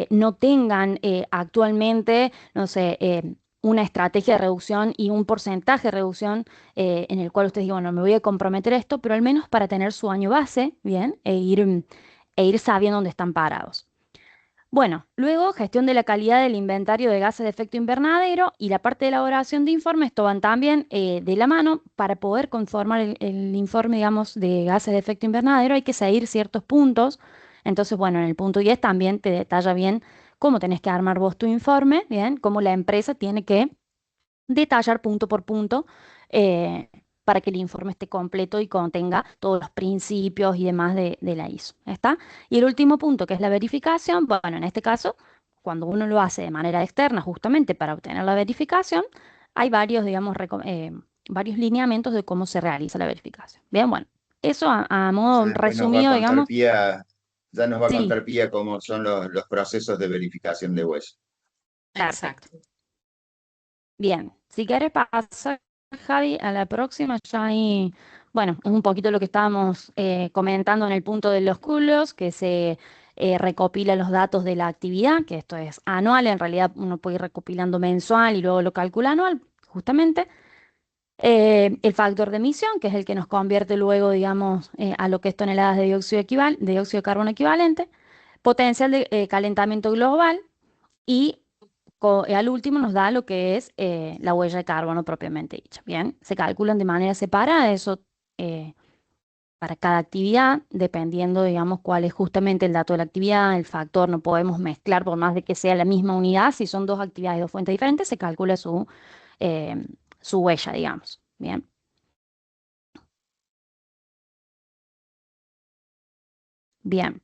no tengan actualmente, no sé, una estrategia de reducción y un porcentaje de reducción en el cual ustedes digan, bueno, me voy a comprometer a esto, pero al menos para tener su año base, bien, e ir sabiendo dónde están parados. Bueno, luego gestión de la calidad del inventario de gases de efecto invernadero y la parte de elaboración de informes, esto van también de la mano. Para poder conformar el informe, digamos, de gases de efecto invernadero hay que seguir ciertos puntos. Entonces, bueno, en el punto 10 también te detalla bien cómo tenés que armar vos tu informe, bien, cómo la empresa tiene que detallar punto por punto eh, para que el informe esté completo y contenga todos los principios y demás de la ISO. ¿Está? Y el último punto, que es la verificación, bueno, en este caso, cuando uno lo hace de manera externa, justamente para obtener la verificación, hay varios, digamos, varios lineamientos de cómo se realiza la verificación. Bien, bueno, eso a modo Ya después nos va a resumido, contar digamos, Pía, ya nos va a sí, contar Pía cómo son los procesos de verificación de huella. perfecto. Exacto. Bien, si quieres pasar, Javi, a la próxima, ya ahí, bueno, es un poquito lo que estábamos comentando en el punto de los culos, que se recopila los datos de la actividad, que esto es anual, en realidad uno puede ir recopilando mensual y luego lo calcula anual, justamente. El factor de emisión, que es el que nos convierte luego, digamos, a lo que es toneladas de de dióxido de carbono equivalente, potencial de calentamiento global y al último nos da lo que es la huella de carbono propiamente dicha. Bien, se calculan de manera separada, eso eh, para cada actividad, dependiendo, digamos, cuál es justamente el dato de la actividad, el factor, no podemos mezclar por más de que sea la misma unidad, si son dos actividades, dos fuentes diferentes, se calcula eh, su huella, digamos. Bien. Bien.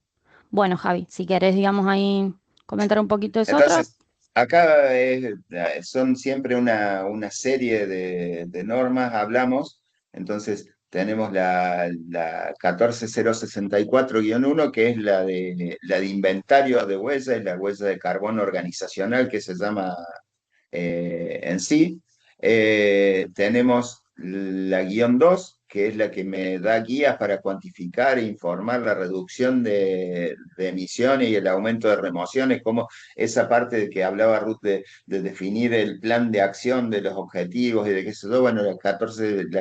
Bueno, Javi, si querés, digamos, ahí comentar un poquito de eso otro. Entonces, acá son siempre una serie de normas, hablamos, entonces tenemos la 14064-1, que es la de inventario de huellas, es la huella de carbono organizacional que se llama en sí. Tenemos la guión 2, que es la que me da guías para cuantificar e informar la reducción de emisiones y el aumento de remociones, como esa parte de que hablaba Ruth de definir el plan de acción de los objetivos y de qué sé yo. Bueno, la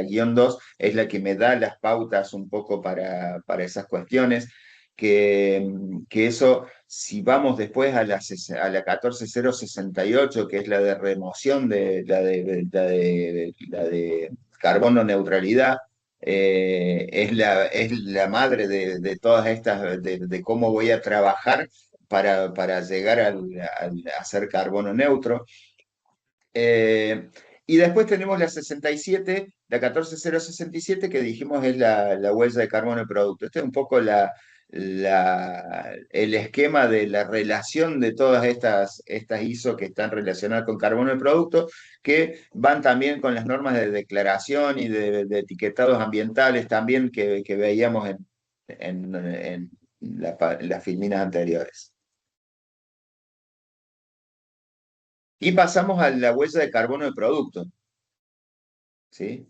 guión 2 es la que me da las pautas un poco para esas cuestiones. Que eso, si vamos después a la 14068, que es la de remoción la de carbono neutralidad, es la madre de todas estas, de cómo voy a trabajar para llegar a ser carbono neutro. Eh, y después tenemos la 14067, que dijimos es la huella de carbono del producto. Este es un poco el esquema de la relación de todas estas ISO que están relacionadas con carbono del producto, que van también con las normas de declaración y de etiquetados ambientales también que veíamos en las filminas anteriores. Y pasamos a la huella de carbono del producto, ¿sí?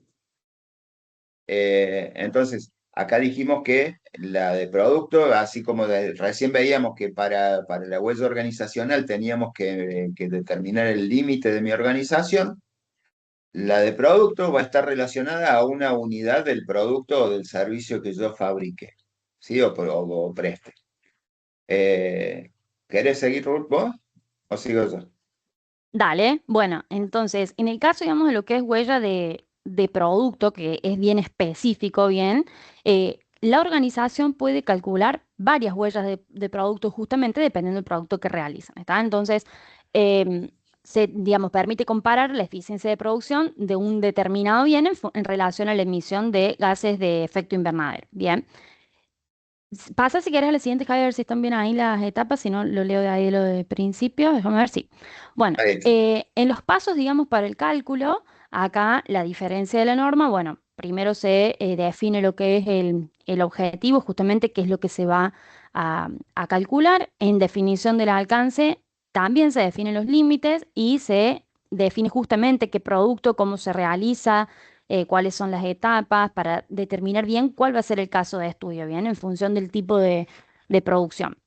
Entonces, acá dijimos que la de producto, así como recién veíamos que para la huella organizacional teníamos que determinar el límite de mi organización, la de producto va a estar relacionada a una unidad del producto o del servicio que yo fabrique, ¿sí? O preste. ¿Querés seguir, Ruth, vos? ¿O sigo yo? Dale, bueno, entonces, en el caso, digamos, de lo que es huella de producto, que es bien específico, bien, la organización puede calcular varias huellas de producto justamente dependiendo del producto que realizan, ¿está? Entonces, digamos, permite comparar la eficiencia de producción de un determinado bien en relación a la emisión de gases de efecto invernadero, bien. Pasa si quieres a la siguiente, Javier, a ver si están bien ahí las etapas, si no lo leo de ahí lo de principio, déjame ver si. Bueno, Ahí. en los pasos, digamos, para el cálculo, acá la diferencia de la norma, bueno, primero se define lo que es el objetivo, justamente qué es lo que se va a calcular. En definición del alcance, también se definen los límites y se define justamente qué producto, cómo se realiza, cuáles son las etapas para determinar bien cuál va a ser el caso de estudio, bien, en función del tipo de producción.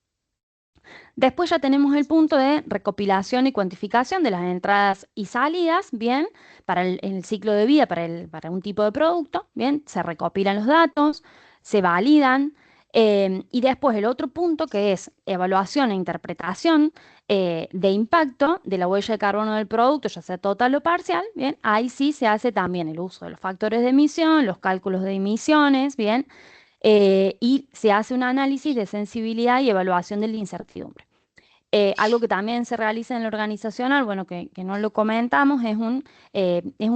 Después ya tenemos el punto de recopilación y cuantificación de las entradas y salidas, bien, para el ciclo de vida, para un tipo de producto, bien, se recopilan los datos, se validan, y después el otro punto que es evaluación e interpretación de impacto de la huella de carbono del producto, ya sea total o parcial, bien, ahí sí se hace también el uso de los factores de emisión, los cálculos de emisiones, bien, y se hace un análisis de sensibilidad y evaluación de la incertidumbre. Algo que también se realiza en lo organizacional, bueno, que no lo comentamos, es un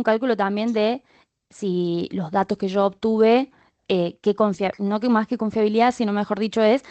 cálculo también de si los datos que yo obtuve, no que más que confiabilidad, sino mejor dicho es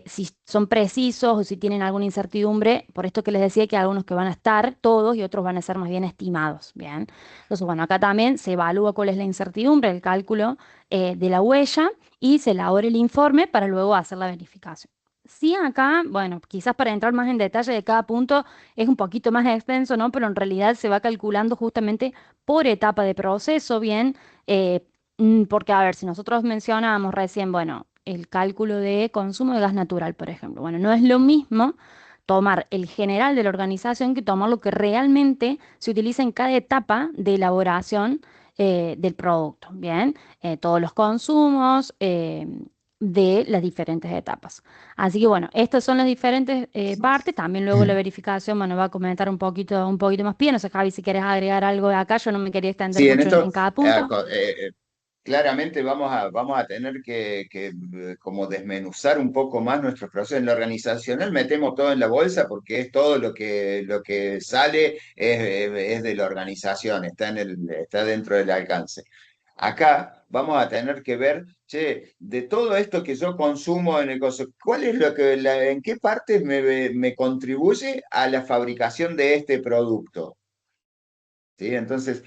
si son precisos o si tienen alguna incertidumbre, por esto que les decía que hay algunos que van a estar todos y otros van a ser más bien estimados, ¿bien? Entonces, bueno, acá también se evalúa cuál es la incertidumbre, el cálculo de la huella y se elabora el informe para luego hacer la verificación. Sí, acá, bueno, quizás para entrar más en detalle de cada punto es un poquito más extenso, ¿no? Pero en realidad se va calculando justamente por etapa de proceso, bien, porque a ver, si nosotros mencionábamos recién, bueno, el cálculo de consumo de gas natural, por ejemplo, bueno, no es lo mismo tomar el general de la organización que tomar lo que realmente se utiliza en cada etapa de elaboración del producto, bien, todos los consumos. de las diferentes etapas. Así que bueno, estas son las diferentes partes. También luego la verificación, bueno, va a comentar un poquito más bien. No sé, Javi, si quieres agregar algo de acá, yo no me quería extender Sí, en mucho esto en cada punto. claramente vamos a tener que como desmenuzar un poco más nuestro proceso. En la organizacional metemos todo en la bolsa porque es todo lo que sale es de la organización, está dentro del alcance. Acá vamos a tener que ver, che, de todo esto que yo consumo en el coso, ¿cuál es en qué parte me contribuye a la fabricación de este producto? ¿Sí? Entonces,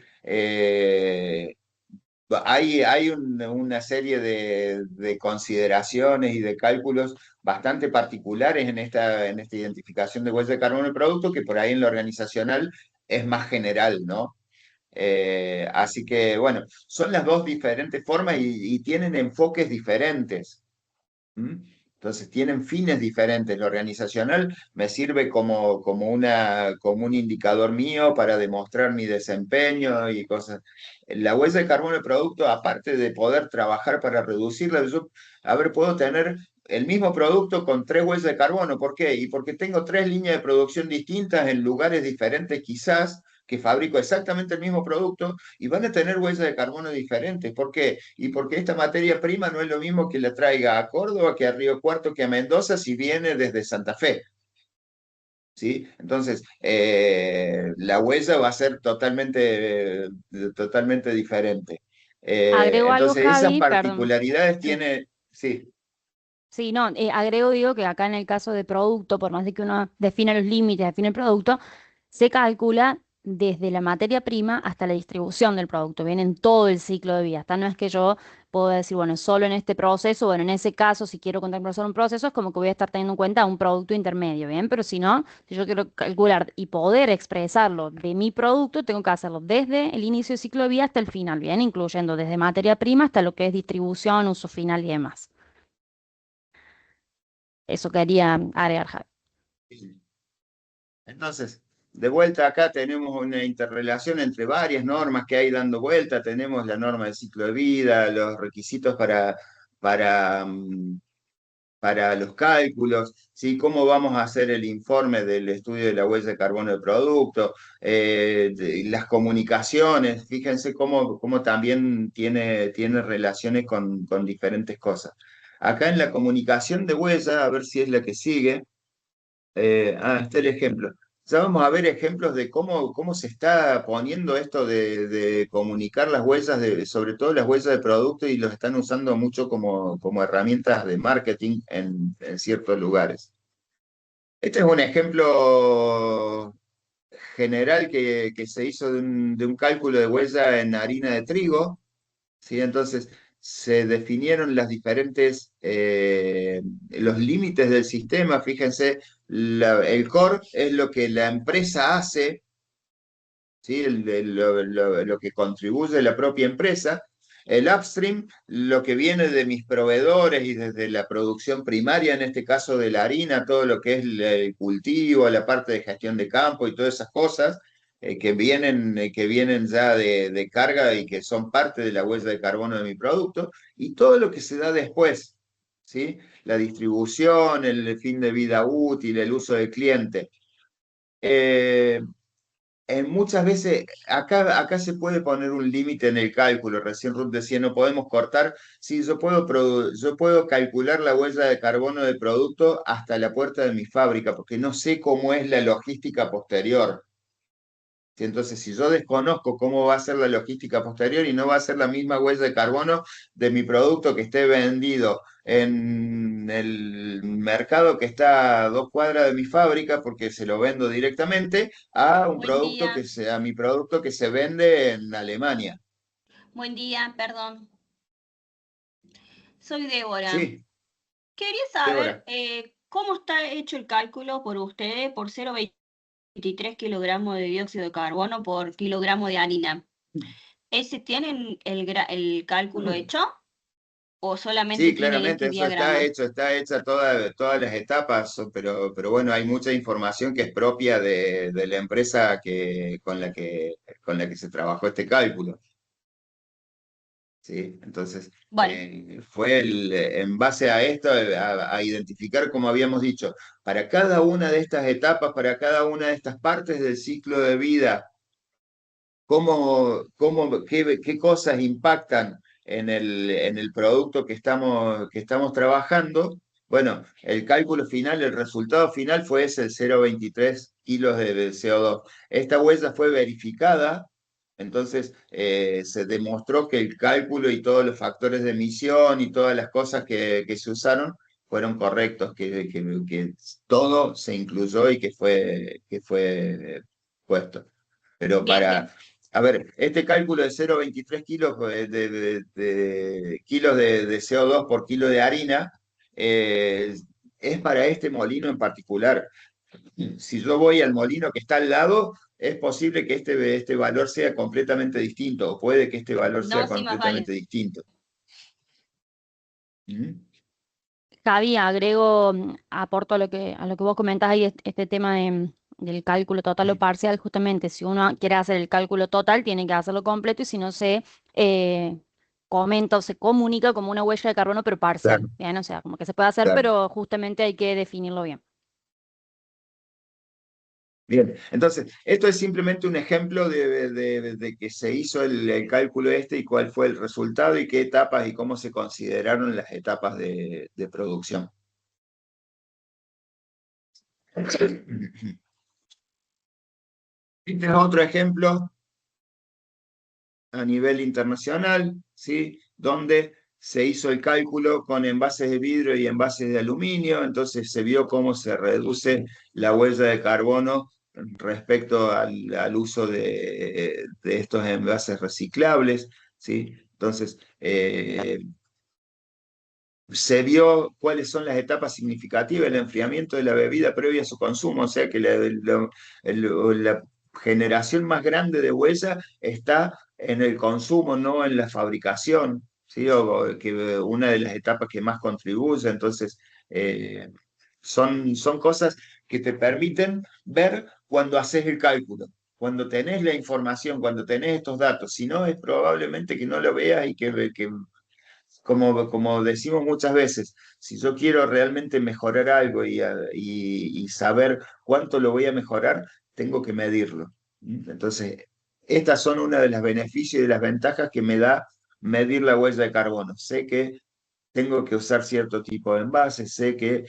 una serie de consideraciones y de cálculos bastante particulares en esta identificación de huella de carbono del producto, que por ahí en lo organizacional es más general, ¿no? Así que, bueno, son las dos diferentes formas y tienen enfoques diferentes. ¿Mm? Entonces tienen fines diferentes. Lo organizacional me sirve como un indicador mío para demostrar mi desempeño y cosas. La huella de carbono del producto, aparte de poder trabajar para reducirla, puedo tener el mismo producto con tres huellas de carbono. ¿Por qué? Y porque tengo tres líneas de producción distintas en lugares diferentes quizás, que fabrico exactamente el mismo producto y van a tener huellas de carbono diferentes. ¿Por qué? Y porque esta materia prima no es lo mismo que la traiga a Córdoba, que a Río Cuarto, que a Mendoza, si viene desde Santa Fe. ¿Sí? Entonces, la huella va a ser totalmente diferente. Agrego algo, Entonces, esas Javi, perdón. particularidades Sí. tiene, sí. Sí, no, agrego, digo que acá en el caso de producto, por más de que uno define los límites, define el producto, se calcula desde la materia prima hasta la distribución del producto, viene en todo el ciclo de vida. Hasta no es que yo puedo decir, bueno, solo en este proceso, bueno, en ese caso, si quiero contemplar solo un proceso, es como que voy a estar teniendo en cuenta un producto intermedio, ¿bien? Pero si no, si yo quiero calcular y poder expresarlo de mi producto, tengo que hacerlo desde el inicio del ciclo de vida hasta el final, ¿bien? Incluyendo desde materia prima hasta lo que es distribución, uso final y demás. Eso quería agregar, Javi. Entonces, de vuelta acá tenemos una interrelación entre varias normas que hay dando vuelta. Tenemos la norma del ciclo de vida, los requisitos para, mm, para los cálculos, ¿sí? Cómo vamos a hacer el informe del estudio de la huella de carbono del producto, las comunicaciones, fíjense cómo también tiene relaciones con diferentes cosas. Acá en la comunicación de huella, a ver si es la que sigue. Está el ejemplo. Ya vamos a ver ejemplos de cómo se está poniendo esto de comunicar las huellas, sobre todo las huellas de producto, y los están usando mucho como herramientas de marketing en ciertos lugares. Este es un ejemplo general que se hizo de un cálculo de huella en harina de trigo. ¿Sí? Entonces, se definieron los límites del sistema. Fíjense, el core es lo que la empresa hace, ¿sí? Lo que contribuye la propia empresa. El upstream, lo que viene de mis proveedores y desde la producción primaria, en este caso de la harina, todo lo que es el cultivo, la parte de gestión de campo y todas esas cosas que vienen ya de carga y que son parte de la huella de carbono de mi producto, y todo lo que se da después, ¿sí? La distribución, el fin de vida útil, el uso del cliente. Eh, Muchas veces, acá se puede poner un límite en el cálculo. Recién Ruth decía, no podemos cortar. Sí, yo puedo calcular la huella de carbono del producto hasta la puerta de mi fábrica, porque no sé cómo es la logística posterior. ¿Sí? Entonces, si yo desconozco cómo va a ser la logística posterior y no va a ser la misma huella de carbono de mi producto que esté vendido en el mercado que está a 2 cuadras de mi fábrica, porque se lo vendo directamente, Buen día, a mi producto que se vende en Alemania. buen día, perdón. Soy Débora. Sí, Quería saber Débora. cómo está hecho el cálculo por ustedes por 0,23 kilogramos de dióxido de carbono por kilogramo de harina. ¿Ese tienen el cálculo hecho o solamente Sí, tienen claramente, este eso está diagrama? hecho, está hecha todas las etapas, pero bueno, hay mucha información que es propia de la empresa con la que se trabajó este cálculo. ¿sí? Entonces, Bueno, fue en base a esto, a identificar, como habíamos dicho, para cada una de estas etapas, para cada una de estas partes del ciclo de vida, qué cosas impactan en el producto que estamos trabajando. Bueno, el cálculo final, el resultado final fue ese, el 0,23 kilos de CO2. Esta huella fue verificada, entonces se demostró que el cálculo y todos los factores de emisión y todas las cosas que se usaron fueron correctos, que todo se incluyó y que fue puesto. Pero bien, bien. a ver, este cálculo de 0,23 kilos kilos de CO2 por kilo de harina eh, es para este molino en particular. Si yo voy al molino que está al lado, es posible que este valor sea completamente distinto, o puede que este valor sea No, sí, más vale. completamente distinto. ¿Mm? Javi, agrego, aporto a lo que vos comentás ahí, este tema del cálculo total o parcial, justamente, si uno quiere hacer el cálculo total, tiene que hacerlo completo y si no se comenta o se comunica como una huella de carbono, pero parcial, Claro, ¿bien? O sea, como que se puede hacer, claro. pero justamente hay que definirlo bien. Bien, entonces, esto es simplemente un ejemplo de que se hizo el cálculo este y cuál fue el resultado y qué etapas y cómo se consideraron las etapas de producción. Este es otro ejemplo a nivel internacional, ¿sí? Donde se hizo el cálculo con envases de vidrio y envases de aluminio, entonces se vio cómo se reduce la huella de carbono respecto al uso de estos envases reciclables, ¿sí? Entonces, se vio cuáles son las etapas significativas del enfriamiento de la bebida previa a su consumo, o sea que la generación más grande de huella está en el consumo, no en la fabricación, ¿sí? O que una de las etapas que más contribuye, entonces eh, son cosas que te permiten ver cuando haces el cálculo. Cuando tenés la información, cuando tenés estos datos, si no es probablemente que no lo veas y que como decimos muchas veces, si yo quiero realmente mejorar algo y saber cuánto lo voy a mejorar, tengo que medirlo. Entonces, estas son una de las beneficios y de las ventajas que me da medir la huella de carbono. Sé que tengo que usar cierto tipo de envases, sé que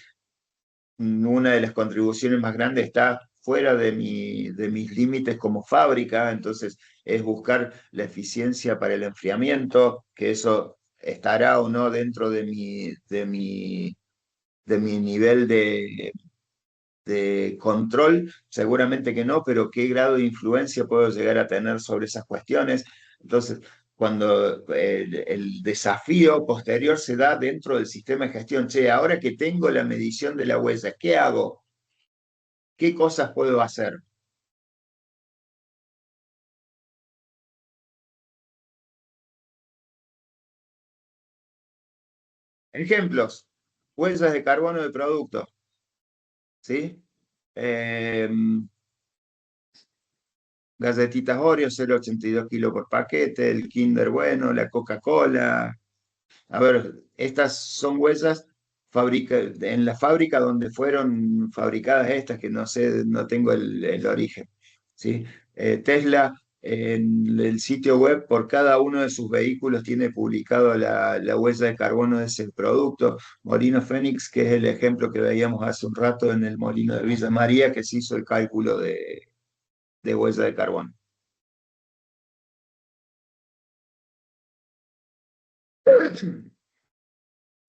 una de las contribuciones más grandes está fuera de mis límites como fábrica, entonces es buscar la eficiencia para el enfriamiento, que eso estará o no dentro de mi nivel de control, seguramente que no, pero qué grado de influencia puedo llegar a tener sobre esas cuestiones. Entonces, cuando el desafío posterior se da dentro del sistema de gestión, che, ahora que tengo la medición de la huella, ¿qué hago? ¿Qué cosas puedo hacer? Ejemplos, huellas de carbono de producto, ¿sí? Eh, Galletitas Oreo, 0,82 kilos por paquete, el Kinder Bueno, la Coca-Cola. A ver, estas son huellas en la fábrica donde fueron fabricadas estas, que no sé, no tengo el origen. ¿Sí? Tesla, en el sitio web, por cada uno de sus vehículos tiene publicado la huella de carbono de ese producto. Molino Fénix, que es el ejemplo que veíamos hace un rato en el molino de Villa María, que se hizo el cálculo de huella de carbono.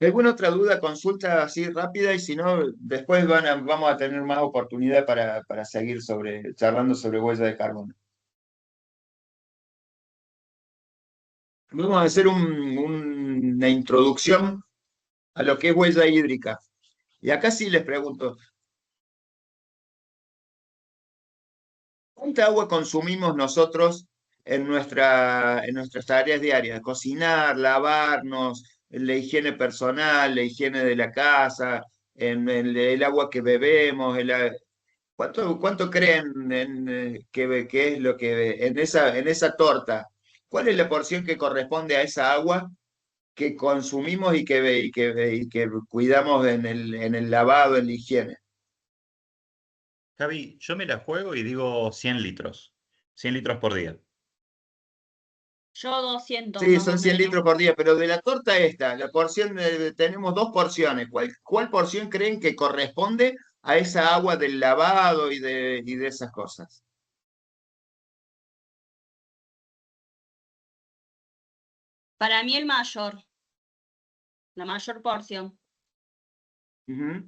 ¿Alguna otra duda, consulta así rápida? Y si no, después vamos a tener más oportunidad para seguir charlando sobre huella de carbono. Vamos a hacer una introducción a lo que es huella hídrica. Y acá sí les pregunto, ¿cuánta agua consumimos nosotros en nuestras tareas diarias? Cocinar, lavarnos, la higiene personal, la higiene de la casa, en el agua que bebemos, ¿cuánto creen que es lo que en esa torta? ¿Cuál es la porción que corresponde a esa agua que consumimos y que cuidamos en el lavado, en la higiene? Javi, yo me la juego y digo 100 litros. 100 litros por día. Yo 200 Sí, más son o 100 menos. litros por día, pero de la torta esta, la porción, tenemos dos porciones. ¿Cuál porción creen que corresponde a esa agua del lavado y de esas cosas? Para mí la mayor porción. Ujú.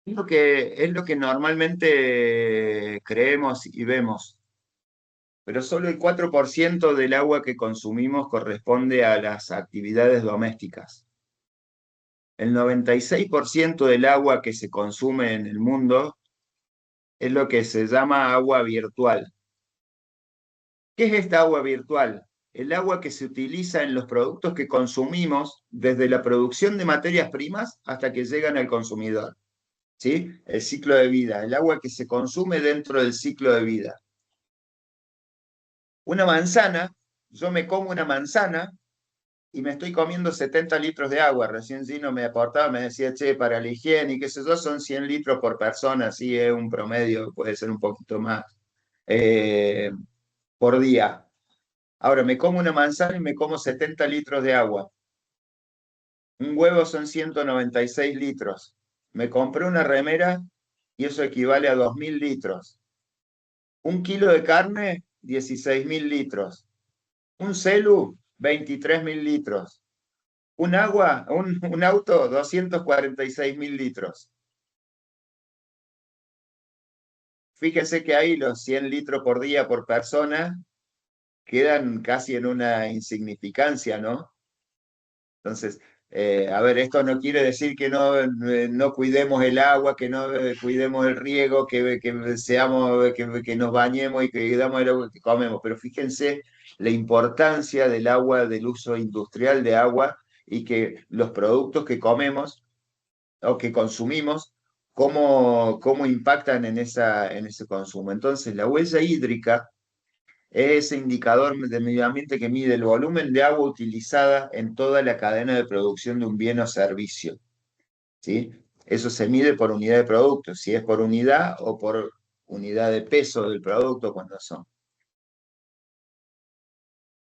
Es lo que normalmente creemos y vemos, pero solo el 4% del agua que consumimos corresponde a las actividades domésticas. El 96% del agua que se consume en el mundo es lo que se llama agua virtual. ¿Qué es esta agua virtual? El agua que se utiliza en los productos que consumimos desde la producción de materias primas hasta que llegan al consumidor. ¿Sí? El ciclo de vida, el agua que se consume dentro del ciclo de vida. Una manzana, yo me como una manzana y me estoy comiendo 70 litros de agua. Recién Gino me aportaba, me decía, che, para la higiene y qué sé yo, son 100 litros por persona, sí, es un promedio, puede ser un poquito más eh, por día. Ahora, me como una manzana y me como 70 litros de agua. Un huevo son 196 litros. Me compré una remera y eso equivale a 2.000 litros. Un kilo de carne, 16.000 litros. Un celu, 23.000 litros. Un auto, 246.000 litros. Fíjense que ahí los 100 litros por día por persona quedan casi en una insignificancia, ¿no? Entonces, a ver, esto no quiere decir que no cuidemos el agua, que no cuidemos el riego, que nos bañemos y que cuidamos el agua que comemos, pero fíjense la importancia del agua, del uso industrial de agua y que los productos que comemos o que consumimos, cómo impactan en ese consumo. Entonces, la huella hídrica es ese indicador de medio ambiente que mide el volumen de agua utilizada en toda la cadena de producción de un bien o servicio. ¿Sí? Eso se mide por unidad de producto, si es por unidad o por unidad de peso del producto cuando son.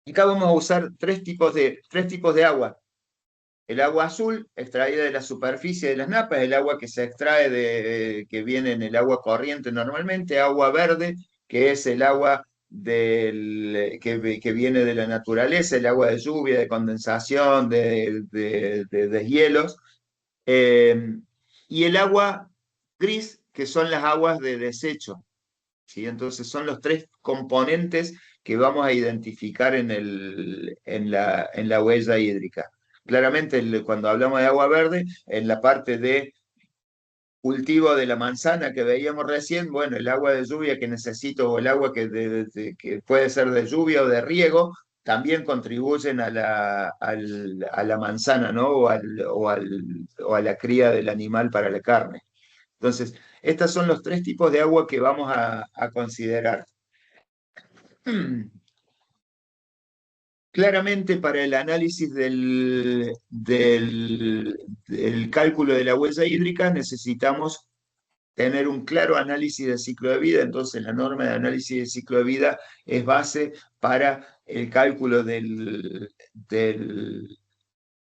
Y acá vamos a usar tres tipos de agua. El agua azul, extraída de la superficie de las napas, el agua que se extrae que viene en el agua corriente normalmente, agua verde, que es el agua que viene de la naturaleza, el agua de lluvia, de condensación, de hielos, eh, y el agua gris, que son las aguas de desecho. ¿Sí? Entonces son los tres componentes que vamos a identificar en la huella hídrica. Claramente, cuando hablamos de agua verde, en la parte de cultivo de la manzana que veíamos recién, bueno, el agua de lluvia que necesito o el agua que puede ser de lluvia o de riego, también contribuyen a la manzana, ¿no? O a la cría del animal para la carne. Entonces, estos son los tres tipos de agua que vamos a considerar. Claramente para el análisis del cálculo de la huella hídrica necesitamos tener un claro análisis del ciclo de vida, entonces la norma de análisis del ciclo de vida es base para el cálculo de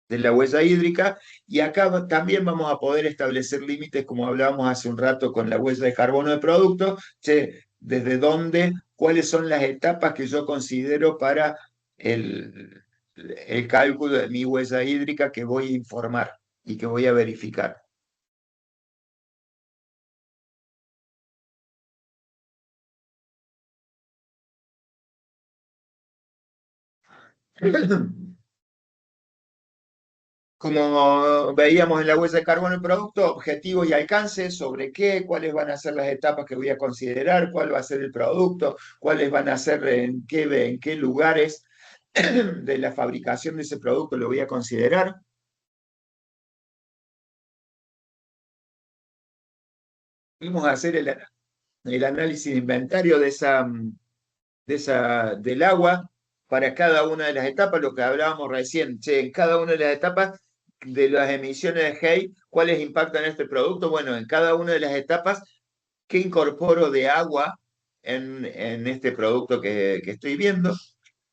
la huella hídrica, y acá también vamos a poder establecer límites, como hablábamos hace un rato con la huella de carbono de producto, desde dónde, cuáles son las etapas que yo considero para el cálculo de mi huella hídrica que voy a informar y que voy a verificar. Como veíamos en la huella de carbono del producto, objetivos y alcances, sobre qué, cuáles van a ser las etapas que voy a considerar, cuál va a ser el producto, cuáles van a ser en qué lugares de la fabricación de ese producto lo voy a considerar. Vamos a hacer el análisis de inventario del agua para cada una de las etapas, lo que hablábamos recién, che, en cada una de las etapas de las emisiones de Hay, ¿cuáles impactan este producto? Bueno, en cada una de las etapas, ¿qué incorporo de agua en este producto que estoy viendo?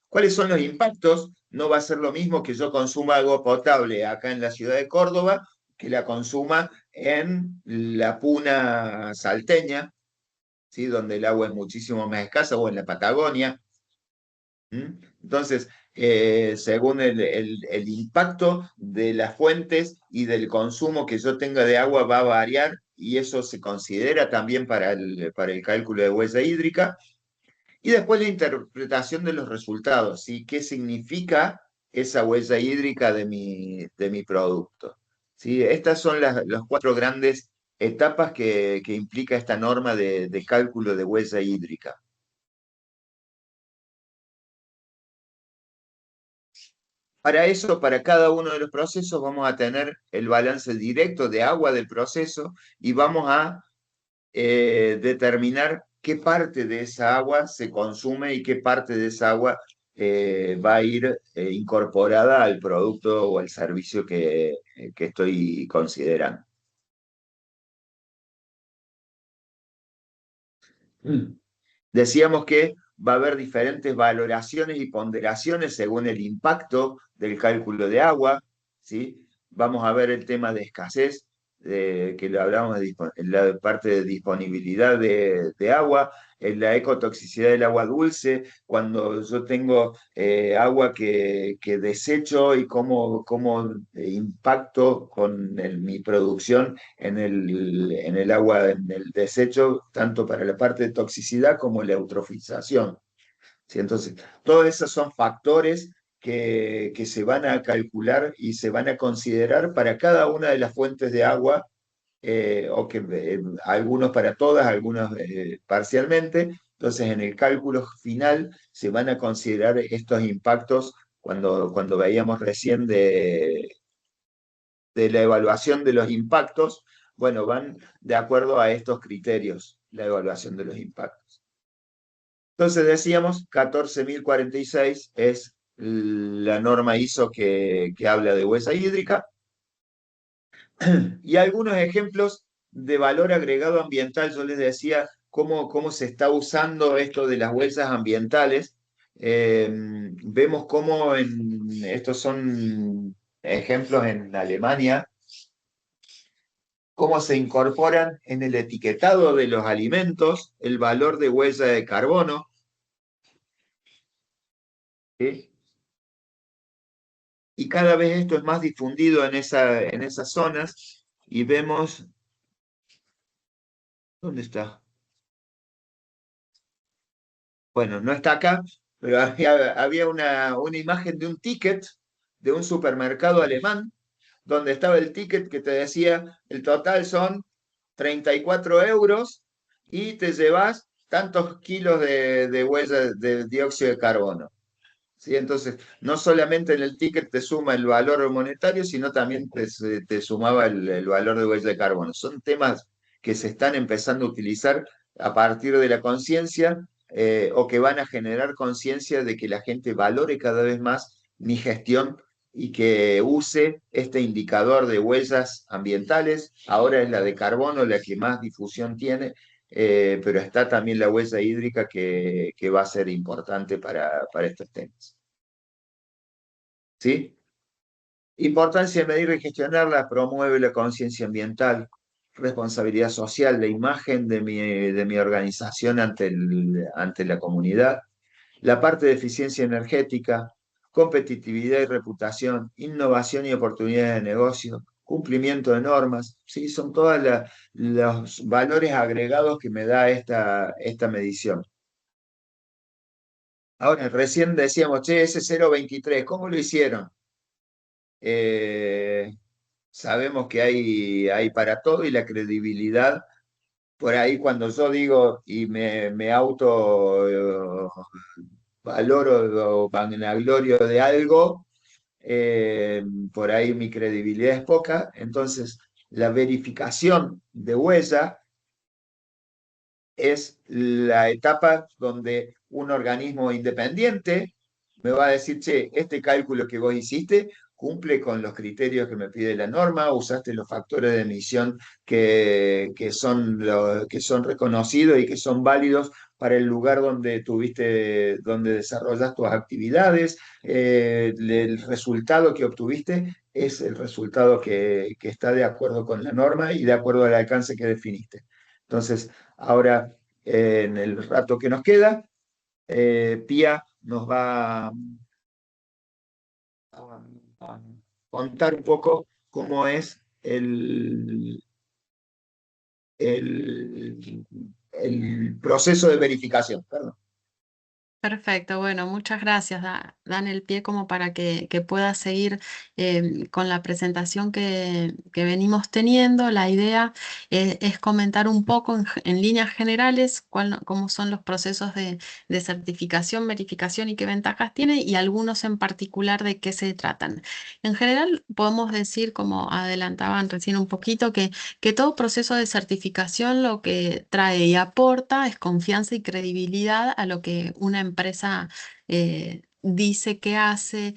¿Cuáles son los impactos? No va a ser lo mismo que yo consuma agua potable acá en la ciudad de Córdoba que la consuma en la Puna salteña, ¿sí? Donde el agua es muchísimo más escasa, o en la Patagonia. ¿Mm? Entonces, según el impacto de las fuentes y del consumo que yo tenga de agua va a variar y eso se considera también para el cálculo de huella hídrica. Y después la interpretación de los resultados, ¿sí? ¿Qué significa esa huella hídrica de mi producto? ¿Sí? Estas son las cuatro grandes etapas que implica esta norma de cálculo de huella hídrica. Para eso, para cada uno de los procesos, vamos a tener el balance directo de agua del proceso y vamos a determinar qué parte de esa agua se consume y qué parte de esa agua va a ir incorporada al producto o al servicio que estoy considerando. Decíamos que va a haber diferentes valoraciones y ponderaciones según el impacto del cálculo de agua, ¿sí? Vamos a ver el tema de escasez, que lo hablamos en la parte de disponibilidad de agua, en la ecotoxicidad del agua dulce, cuando yo tengo agua que desecho y cómo impacto con mi producción en el agua, en el desecho, tanto para la parte de toxicidad como la eutrofización. ¿Sí? Entonces, todos esos son factores que se van a calcular y se van a considerar para cada una de las fuentes de agua, o que algunos para todas, algunos parcialmente. Entonces, en el cálculo final se van a considerar estos impactos cuando veíamos recién de la evaluación de los impactos, bueno, van de acuerdo a estos criterios, la evaluación de los impactos. Entonces decíamos, 14.046 es la norma ISO que habla de huella hídrica, y algunos ejemplos de valor agregado ambiental. Yo les decía cómo se está usando esto de las huellas ambientales. Vemos cómo estos son ejemplos en Alemania, cómo se incorporan en el etiquetado de los alimentos el valor de huella de carbono. ¿Sí? Y cada vez esto es más difundido en esas zonas y vemos, ¿dónde está? Bueno, no está acá, pero había una imagen de un ticket de un supermercado alemán donde estaba el ticket que te decía el total son 34 euros y te llevas tantos kilos de huella de dióxido de carbono. ¿Sí? Entonces, no solamente en el ticket te suma el valor monetario, sino también te sumaba el valor de huella de carbono. Son temas que se están empezando a utilizar a partir de la conciencia, o que van a generar conciencia de que la gente valore cada vez más mi gestión y que use este indicador de huellas ambientales. Ahora es la de carbono la que más difusión tiene, pero está también la huella hídrica que va a ser importante para estos temas. ¿Sí? Importancia de medir y gestionarla: promueve la conciencia ambiental, responsabilidad social, la imagen de mi organización ante la comunidad, la parte de eficiencia energética, competitividad y reputación, innovación y oportunidades de negocio, cumplimiento de normas. ¿Sí? Son todos los valores agregados que me da esta medición. Ahora, recién decíamos, che, ese 0,23, ¿cómo lo hicieron? Sabemos que hay para todo, y la credibilidad, por ahí cuando yo digo y me auto valoro o vanaglorio de algo, por ahí mi credibilidad es poca. Entonces, la verificación de huella es la etapa donde un organismo independiente me va a decir, che, este cálculo que vos hiciste cumple con los criterios que me pide la norma, usaste los factores de emisión que son reconocidos y que son válidos para el lugar donde desarrollas tus actividades, el resultado que obtuviste es el resultado que está de acuerdo con la norma y de acuerdo al alcance que definiste. Entonces, ahora, en el rato que nos queda, Pía nos va a contar un poco cómo es el, el proceso de verificación. Perdón. Perfecto, bueno, muchas gracias. Dan el pie como para que pueda seguir con la presentación que venimos teniendo. La idea es comentar un poco en líneas generales cómo son los procesos de certificación, verificación y qué ventajas tiene y algunos en particular de qué se tratan. En general, podemos decir, como adelantaban recién un poquito, que todo proceso de certificación lo que trae y aporta es confianza y credibilidad a lo que una empresa dice que hace,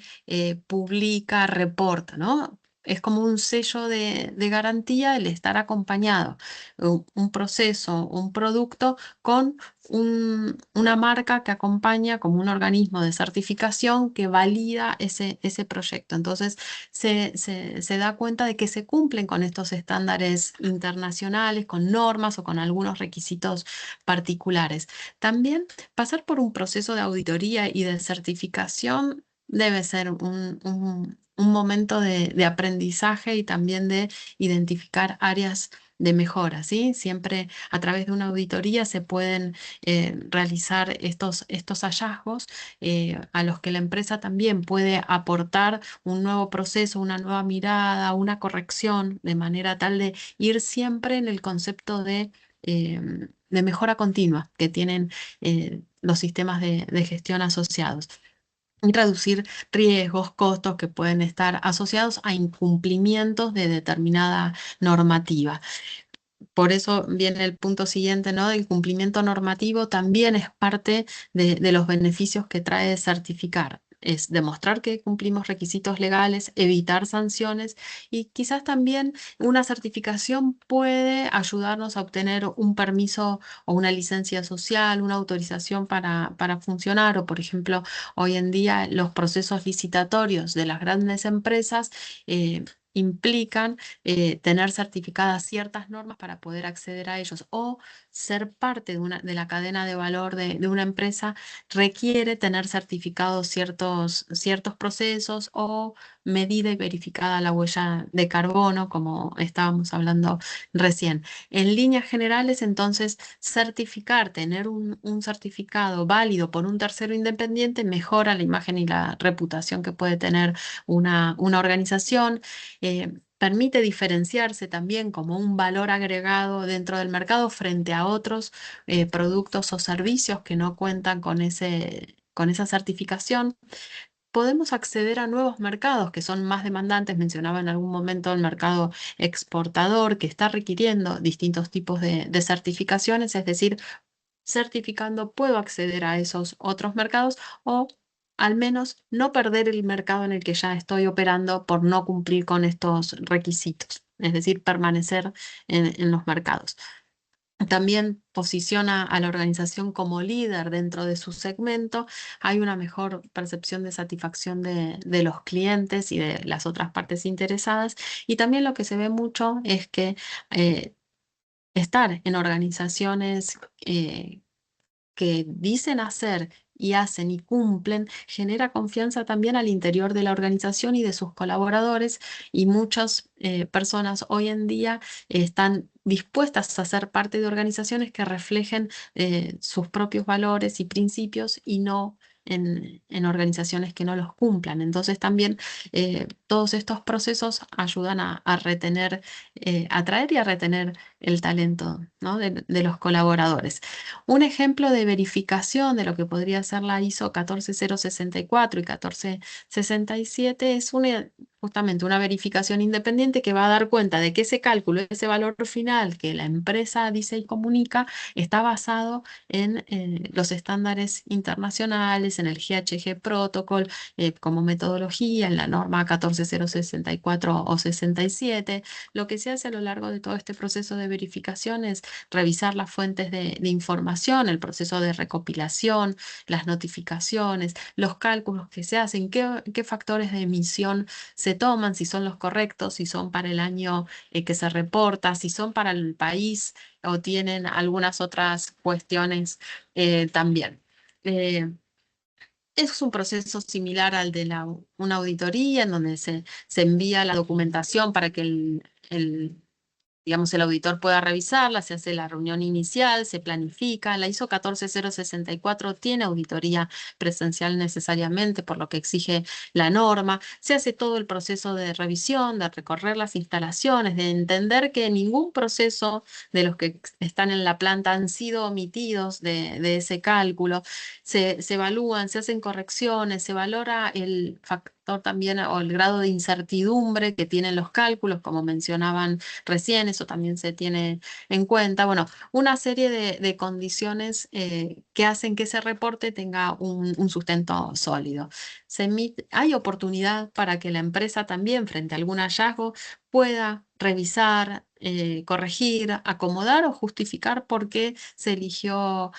publica, reporta, ¿no? Es como un sello de garantía el estar acompañado, un proceso, un producto con una marca que acompaña como un organismo de certificación que valida ese proyecto. Entonces, se da cuenta de que se cumplen con estos estándares internacionales, con normas o con algunos requisitos particulares. También pasar por un proceso de auditoría y de certificación debe ser un momento de aprendizaje y también de identificar áreas de mejora, ¿sí? Siempre a través de una auditoría se pueden realizar estos hallazgos a los que la empresa también puede aportar un nuevo proceso, una nueva mirada, una corrección, de manera tal de ir siempre en el concepto de mejora continua que tienen los sistemas de gestión asociados. Y reducir riesgos, costos que pueden estar asociados a incumplimientos de determinada normativa. Por eso viene el punto siguiente, ¿no? El cumplimiento normativo también es parte de los beneficios que trae certificar. Es demostrar que cumplimos requisitos legales, evitar sanciones y quizás también una certificación puede ayudarnos a obtener un permiso o una licencia social, una autorización para funcionar o, por ejemplo, hoy en día los procesos licitatorios de las grandes empresas implican tener certificadas ciertas normas para poder acceder a ellos o ser parte de la cadena de valor de una empresa requiere tener certificados ciertos procesos o medida y verificada la huella de carbono, como estábamos hablando recién. En líneas generales, entonces, certificar, tener un certificado válido por un tercero independiente mejora la imagen y la reputación que puede tener una organización. Permite diferenciarse también como un valor agregado dentro del mercado frente a otros productos o servicios que no cuentan con esa certificación. Podemos acceder a nuevos mercados que son más demandantes. Mencionaba en algún momento el mercado exportador que está requiriendo distintos tipos de certificaciones, es decir, certificando puedo acceder a esos otros mercados o al menos no perder el mercado en el que ya estoy operando por no cumplir con estos requisitos, es decir, permanecer en los mercados. También posiciona a la organización como líder dentro de su segmento. Hay una mejor percepción de satisfacción de los clientes y de las otras partes interesadas. Y también lo que se ve mucho es que estar en organizaciones que dicen hacer y hacen y cumplen, genera confianza también al interior de la organización y de sus colaboradores y muchas personas hoy en día están dispuestas a ser parte de organizaciones que reflejen sus propios valores y principios y no en organizaciones que no los cumplan. Entonces también todos estos procesos ayudan a retener, atraer y a retener el talento, ¿no? de los colaboradores. Un ejemplo de verificación de lo que podría ser la ISO 14064 y 1467 es justamente una verificación independiente que va a dar cuenta de que ese cálculo, ese valor final que la empresa dice y comunica, está basado en los estándares internacionales, en el GHG Protocol como metodología, en la norma 14064 o 67. Lo que se hace a lo largo de todo este proceso de verificación es revisar las fuentes de información, el proceso de recopilación, las notificaciones, los cálculos que se hacen, qué factores de emisión se toman, si son los correctos, si son para el año que se reporta, si son para el país o tienen algunas otras cuestiones también. Es un proceso similar al de una auditoría en donde se envía la documentación para que digamos, el auditor pueda revisarla, se hace la reunión inicial, se planifica. La ISO 14064 tiene auditoría presencial necesariamente, por lo que exige la norma. Se hace todo el proceso de revisión, de recorrer las instalaciones, de entender que ningún proceso de los que están en la planta han sido omitidos de ese cálculo. Se evalúan, se hacen correcciones, se valora el factor también o el grado de incertidumbre que tienen los cálculos, como mencionaban recién, eso también se tiene en cuenta. Bueno, una serie de condiciones que hacen que ese reporte tenga un sustento sólido. Hay oportunidad para que la empresa también, frente a algún hallazgo, pueda revisar, corregir, acomodar o justificar por qué se eligió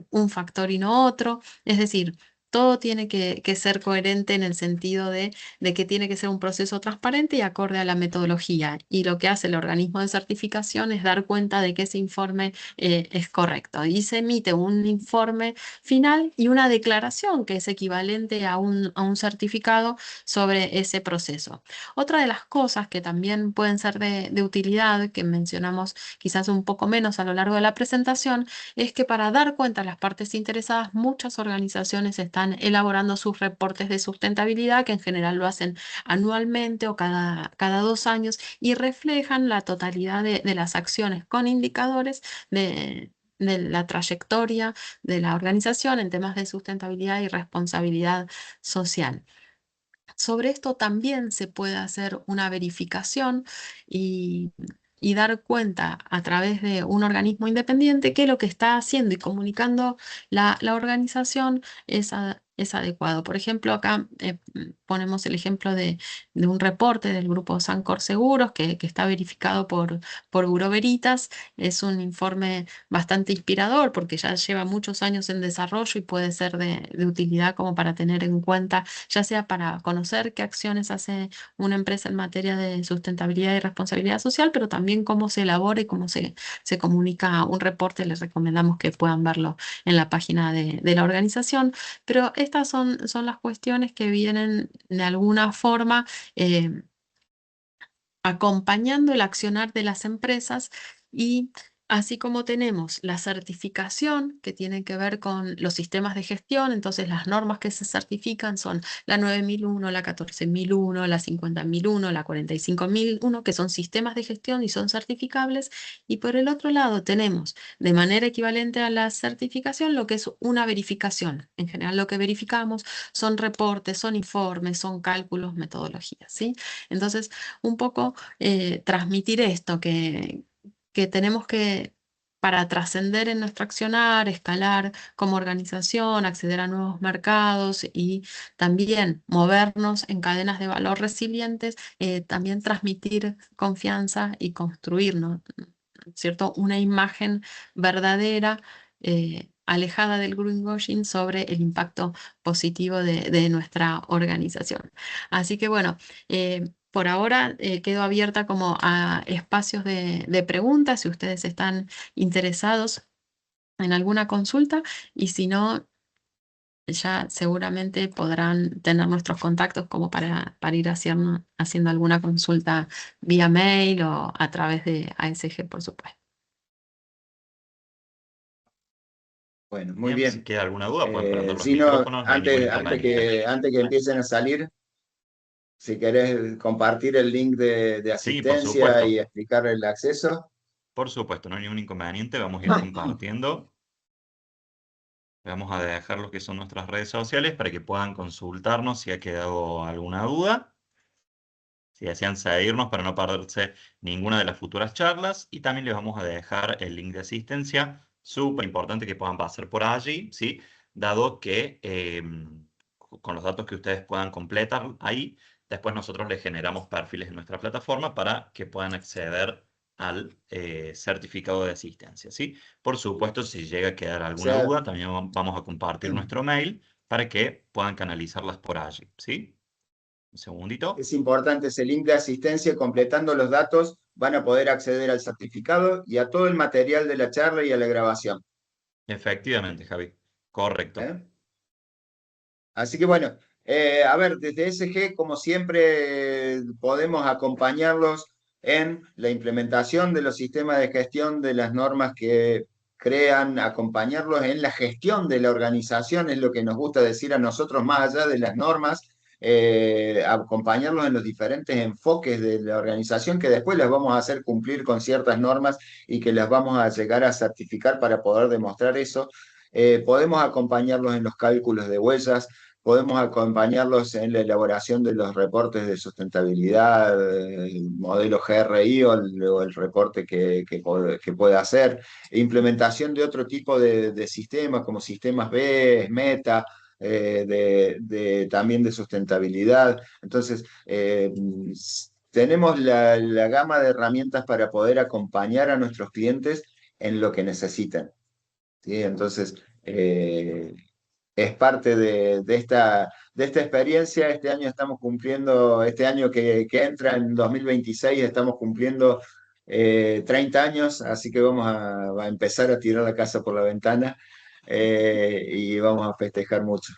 un factor y no otro. Es decir, todo tiene que ser coherente en el sentido de que tiene que ser un proceso transparente y acorde a la metodología. Y lo que hace el organismo de certificación es dar cuenta de que ese informe es correcto. Y se emite un informe final y una declaración que es equivalente a un certificado sobre ese proceso. Otra de las cosas que también pueden ser de utilidad, que mencionamos quizás un poco menos a lo largo de la presentación, es que para dar cuenta a las partes interesadas, muchas organizaciones están elaborando sus reportes de sustentabilidad, que en general lo hacen anualmente o cada 2 años, y reflejan la totalidad de las acciones con indicadores de la trayectoria de la organización en temas de sustentabilidad y responsabilidad social. Sobre esto también se puede hacer una verificación y dar cuenta a través de un organismo independiente que lo que está haciendo y comunicando la organización es adecuado. Por ejemplo, acá ponemos el ejemplo de un reporte del grupo Sancor Seguros que está verificado por Bureau Veritas. Es un informe bastante inspirador porque ya lleva muchos años en desarrollo y puede ser de utilidad como para tener en cuenta, ya sea para conocer qué acciones hace una empresa en materia de sustentabilidad y responsabilidad social, pero también cómo se elabora y cómo se comunica un reporte. Les recomendamos que puedan verlo en la página de la organización. Pero estas son las cuestiones que vienen de alguna forma acompañando el accionar de las empresas, y así como tenemos la certificación que tiene que ver con los sistemas de gestión. Entonces las normas que se certifican son la 9001, la 14001, la 50001, la 45001, que son sistemas de gestión y son certificables. Y por el otro lado tenemos de manera equivalente a la certificación lo que es una verificación. En general lo que verificamos son reportes, son informes, son cálculos, metodologías, ¿sí? Entonces, un poco transmitir esto, que tenemos que, para trascender en nuestro accionar, escalar como organización, acceder a nuevos mercados y también movernos en cadenas de valor resilientes, también transmitir confianza y construir, ¿no? ¿Cierto? Una imagen verdadera, alejada del greenwashing, sobre el impacto positivo de nuestra organización. Así que bueno, por ahora quedo abierta como a espacios de preguntas si ustedes están interesados en alguna consulta, y si no, ya seguramente podrán tener nuestros contactos como para ir haciendo alguna consulta vía mail o a través de ASG, por supuesto. Bueno, muy Bien, si bien. queda alguna duda, pueden prender los Si no, micrófonos, no hay ningún inconveniente. antes que empiecen a salir, si querés compartir el link de Sí, por asistencia y supuesto. explicar el acceso. Por supuesto, no hay ningún inconveniente. Vamos a ir compartiendo. Vamos a dejar lo que son nuestras redes sociales para que puedan consultarnos si ha quedado alguna duda. si desean seguirnos para no perderse ninguna de las futuras charlas. Y también les vamos a dejar el link de asistencia, súper importante que puedan pasar por allí, ¿sí? Dado que con los datos que ustedes puedan completar ahí, después nosotros les generamos perfiles en nuestra plataforma para que puedan acceder al certificado de asistencia, ¿sí? Por supuesto, si llega a quedar O alguna sea, duda, también vamos a compartir nuestro mail para que puedan canalizarlas por allí, ¿sí? Un segundito. es importante ese link de asistencia, completando los datos, van a poder acceder al certificado y a todo el material de la charla y a la grabación. Efectivamente, Javi. Correcto. ¿Eh? Así que bueno, a ver, desde SG, como siempre, podemos acompañarlos en la implementación de los sistemas de gestión de las normas que crean, acompañarlos en la gestión de la organización, es lo que nos gusta decir a nosotros más allá de las normas, acompañarlos en los diferentes enfoques de la organización que después las vamos a hacer cumplir con ciertas normas y que las vamos a llegar a certificar para poder demostrar eso. Podemos acompañarlos en los cálculos de huellas, podemos acompañarlos en la elaboración de los reportes de sustentabilidad, el modelo GRI o el reporte que pueda hacer, implementación de otro tipo de sistemas como sistemas B, Meta, también de sustentabilidad. Entonces, tenemos la gama de herramientas para poder acompañar a nuestros clientes en lo que necesitan. ¿Sí? Entonces, es parte de esta experiencia. Este año estamos cumpliendo, este año que entra en 2026, estamos cumpliendo 30 años, así que vamos a empezar a tirar la casa por la ventana y vamos a festejar mucho.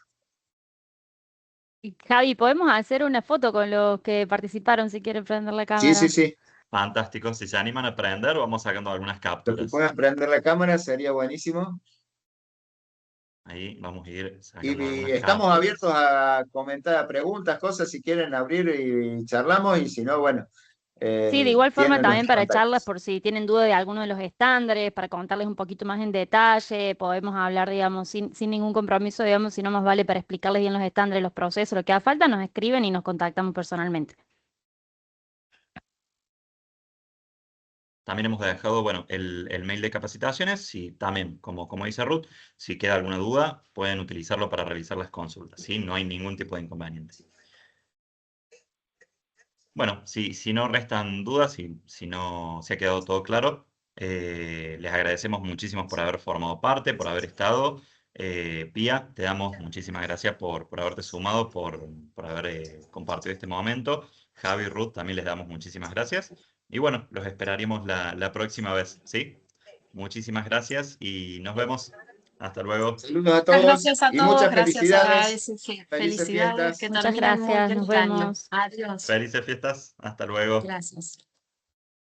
Javi, podemos hacer una foto con los que participaron si quieren prender la Sí, sí, cámara. sí. Fantástico. Si se animan a aprender, vamos sacando algunas Lo que capturas. puedas prender la cámara sería buenísimo. Ahí vamos a ir Y sacando algunas estamos capturas. abiertos a comentar preguntas, cosas, si quieren abrir y charlamos, y si no, bueno, Sí, de igual forma tienen también nuestros para charlas, contactos. por si tienen duda de alguno de los estándares, para contarles un poquito más en detalle, podemos hablar, digamos, sin ningún compromiso, digamos, si no más vale para explicarles bien los estándares, los procesos, lo que haga falta, nos escriben y nos contactamos personalmente. También hemos dejado, bueno, el mail de capacitaciones. Si también, como dice Ruth, si queda alguna duda, pueden utilizarlo para realizar las consultas, ¿sí? No hay ningún tipo de inconveniente. Bueno, si no restan dudas, si no se ha quedado todo claro, les agradecemos muchísimo por haber formado parte, por haber estado. Pía, te damos muchísimas gracias por haberte sumado, por haber compartido este momento. Javi y Ruth, también les damos muchísimas gracias. Y bueno, los esperaríamos la próxima vez, ¿sí? Muchísimas gracias y nos vemos. Hasta luego. Saludos a Muchas todos gracias a y todos, muchas gracias a felicidades. SG. Felices Felicidades, fiestas. que Muchas terminen muy gracias, bien nos el año. vemos. Adiós. Felices fiestas. Hasta luego. Gracias.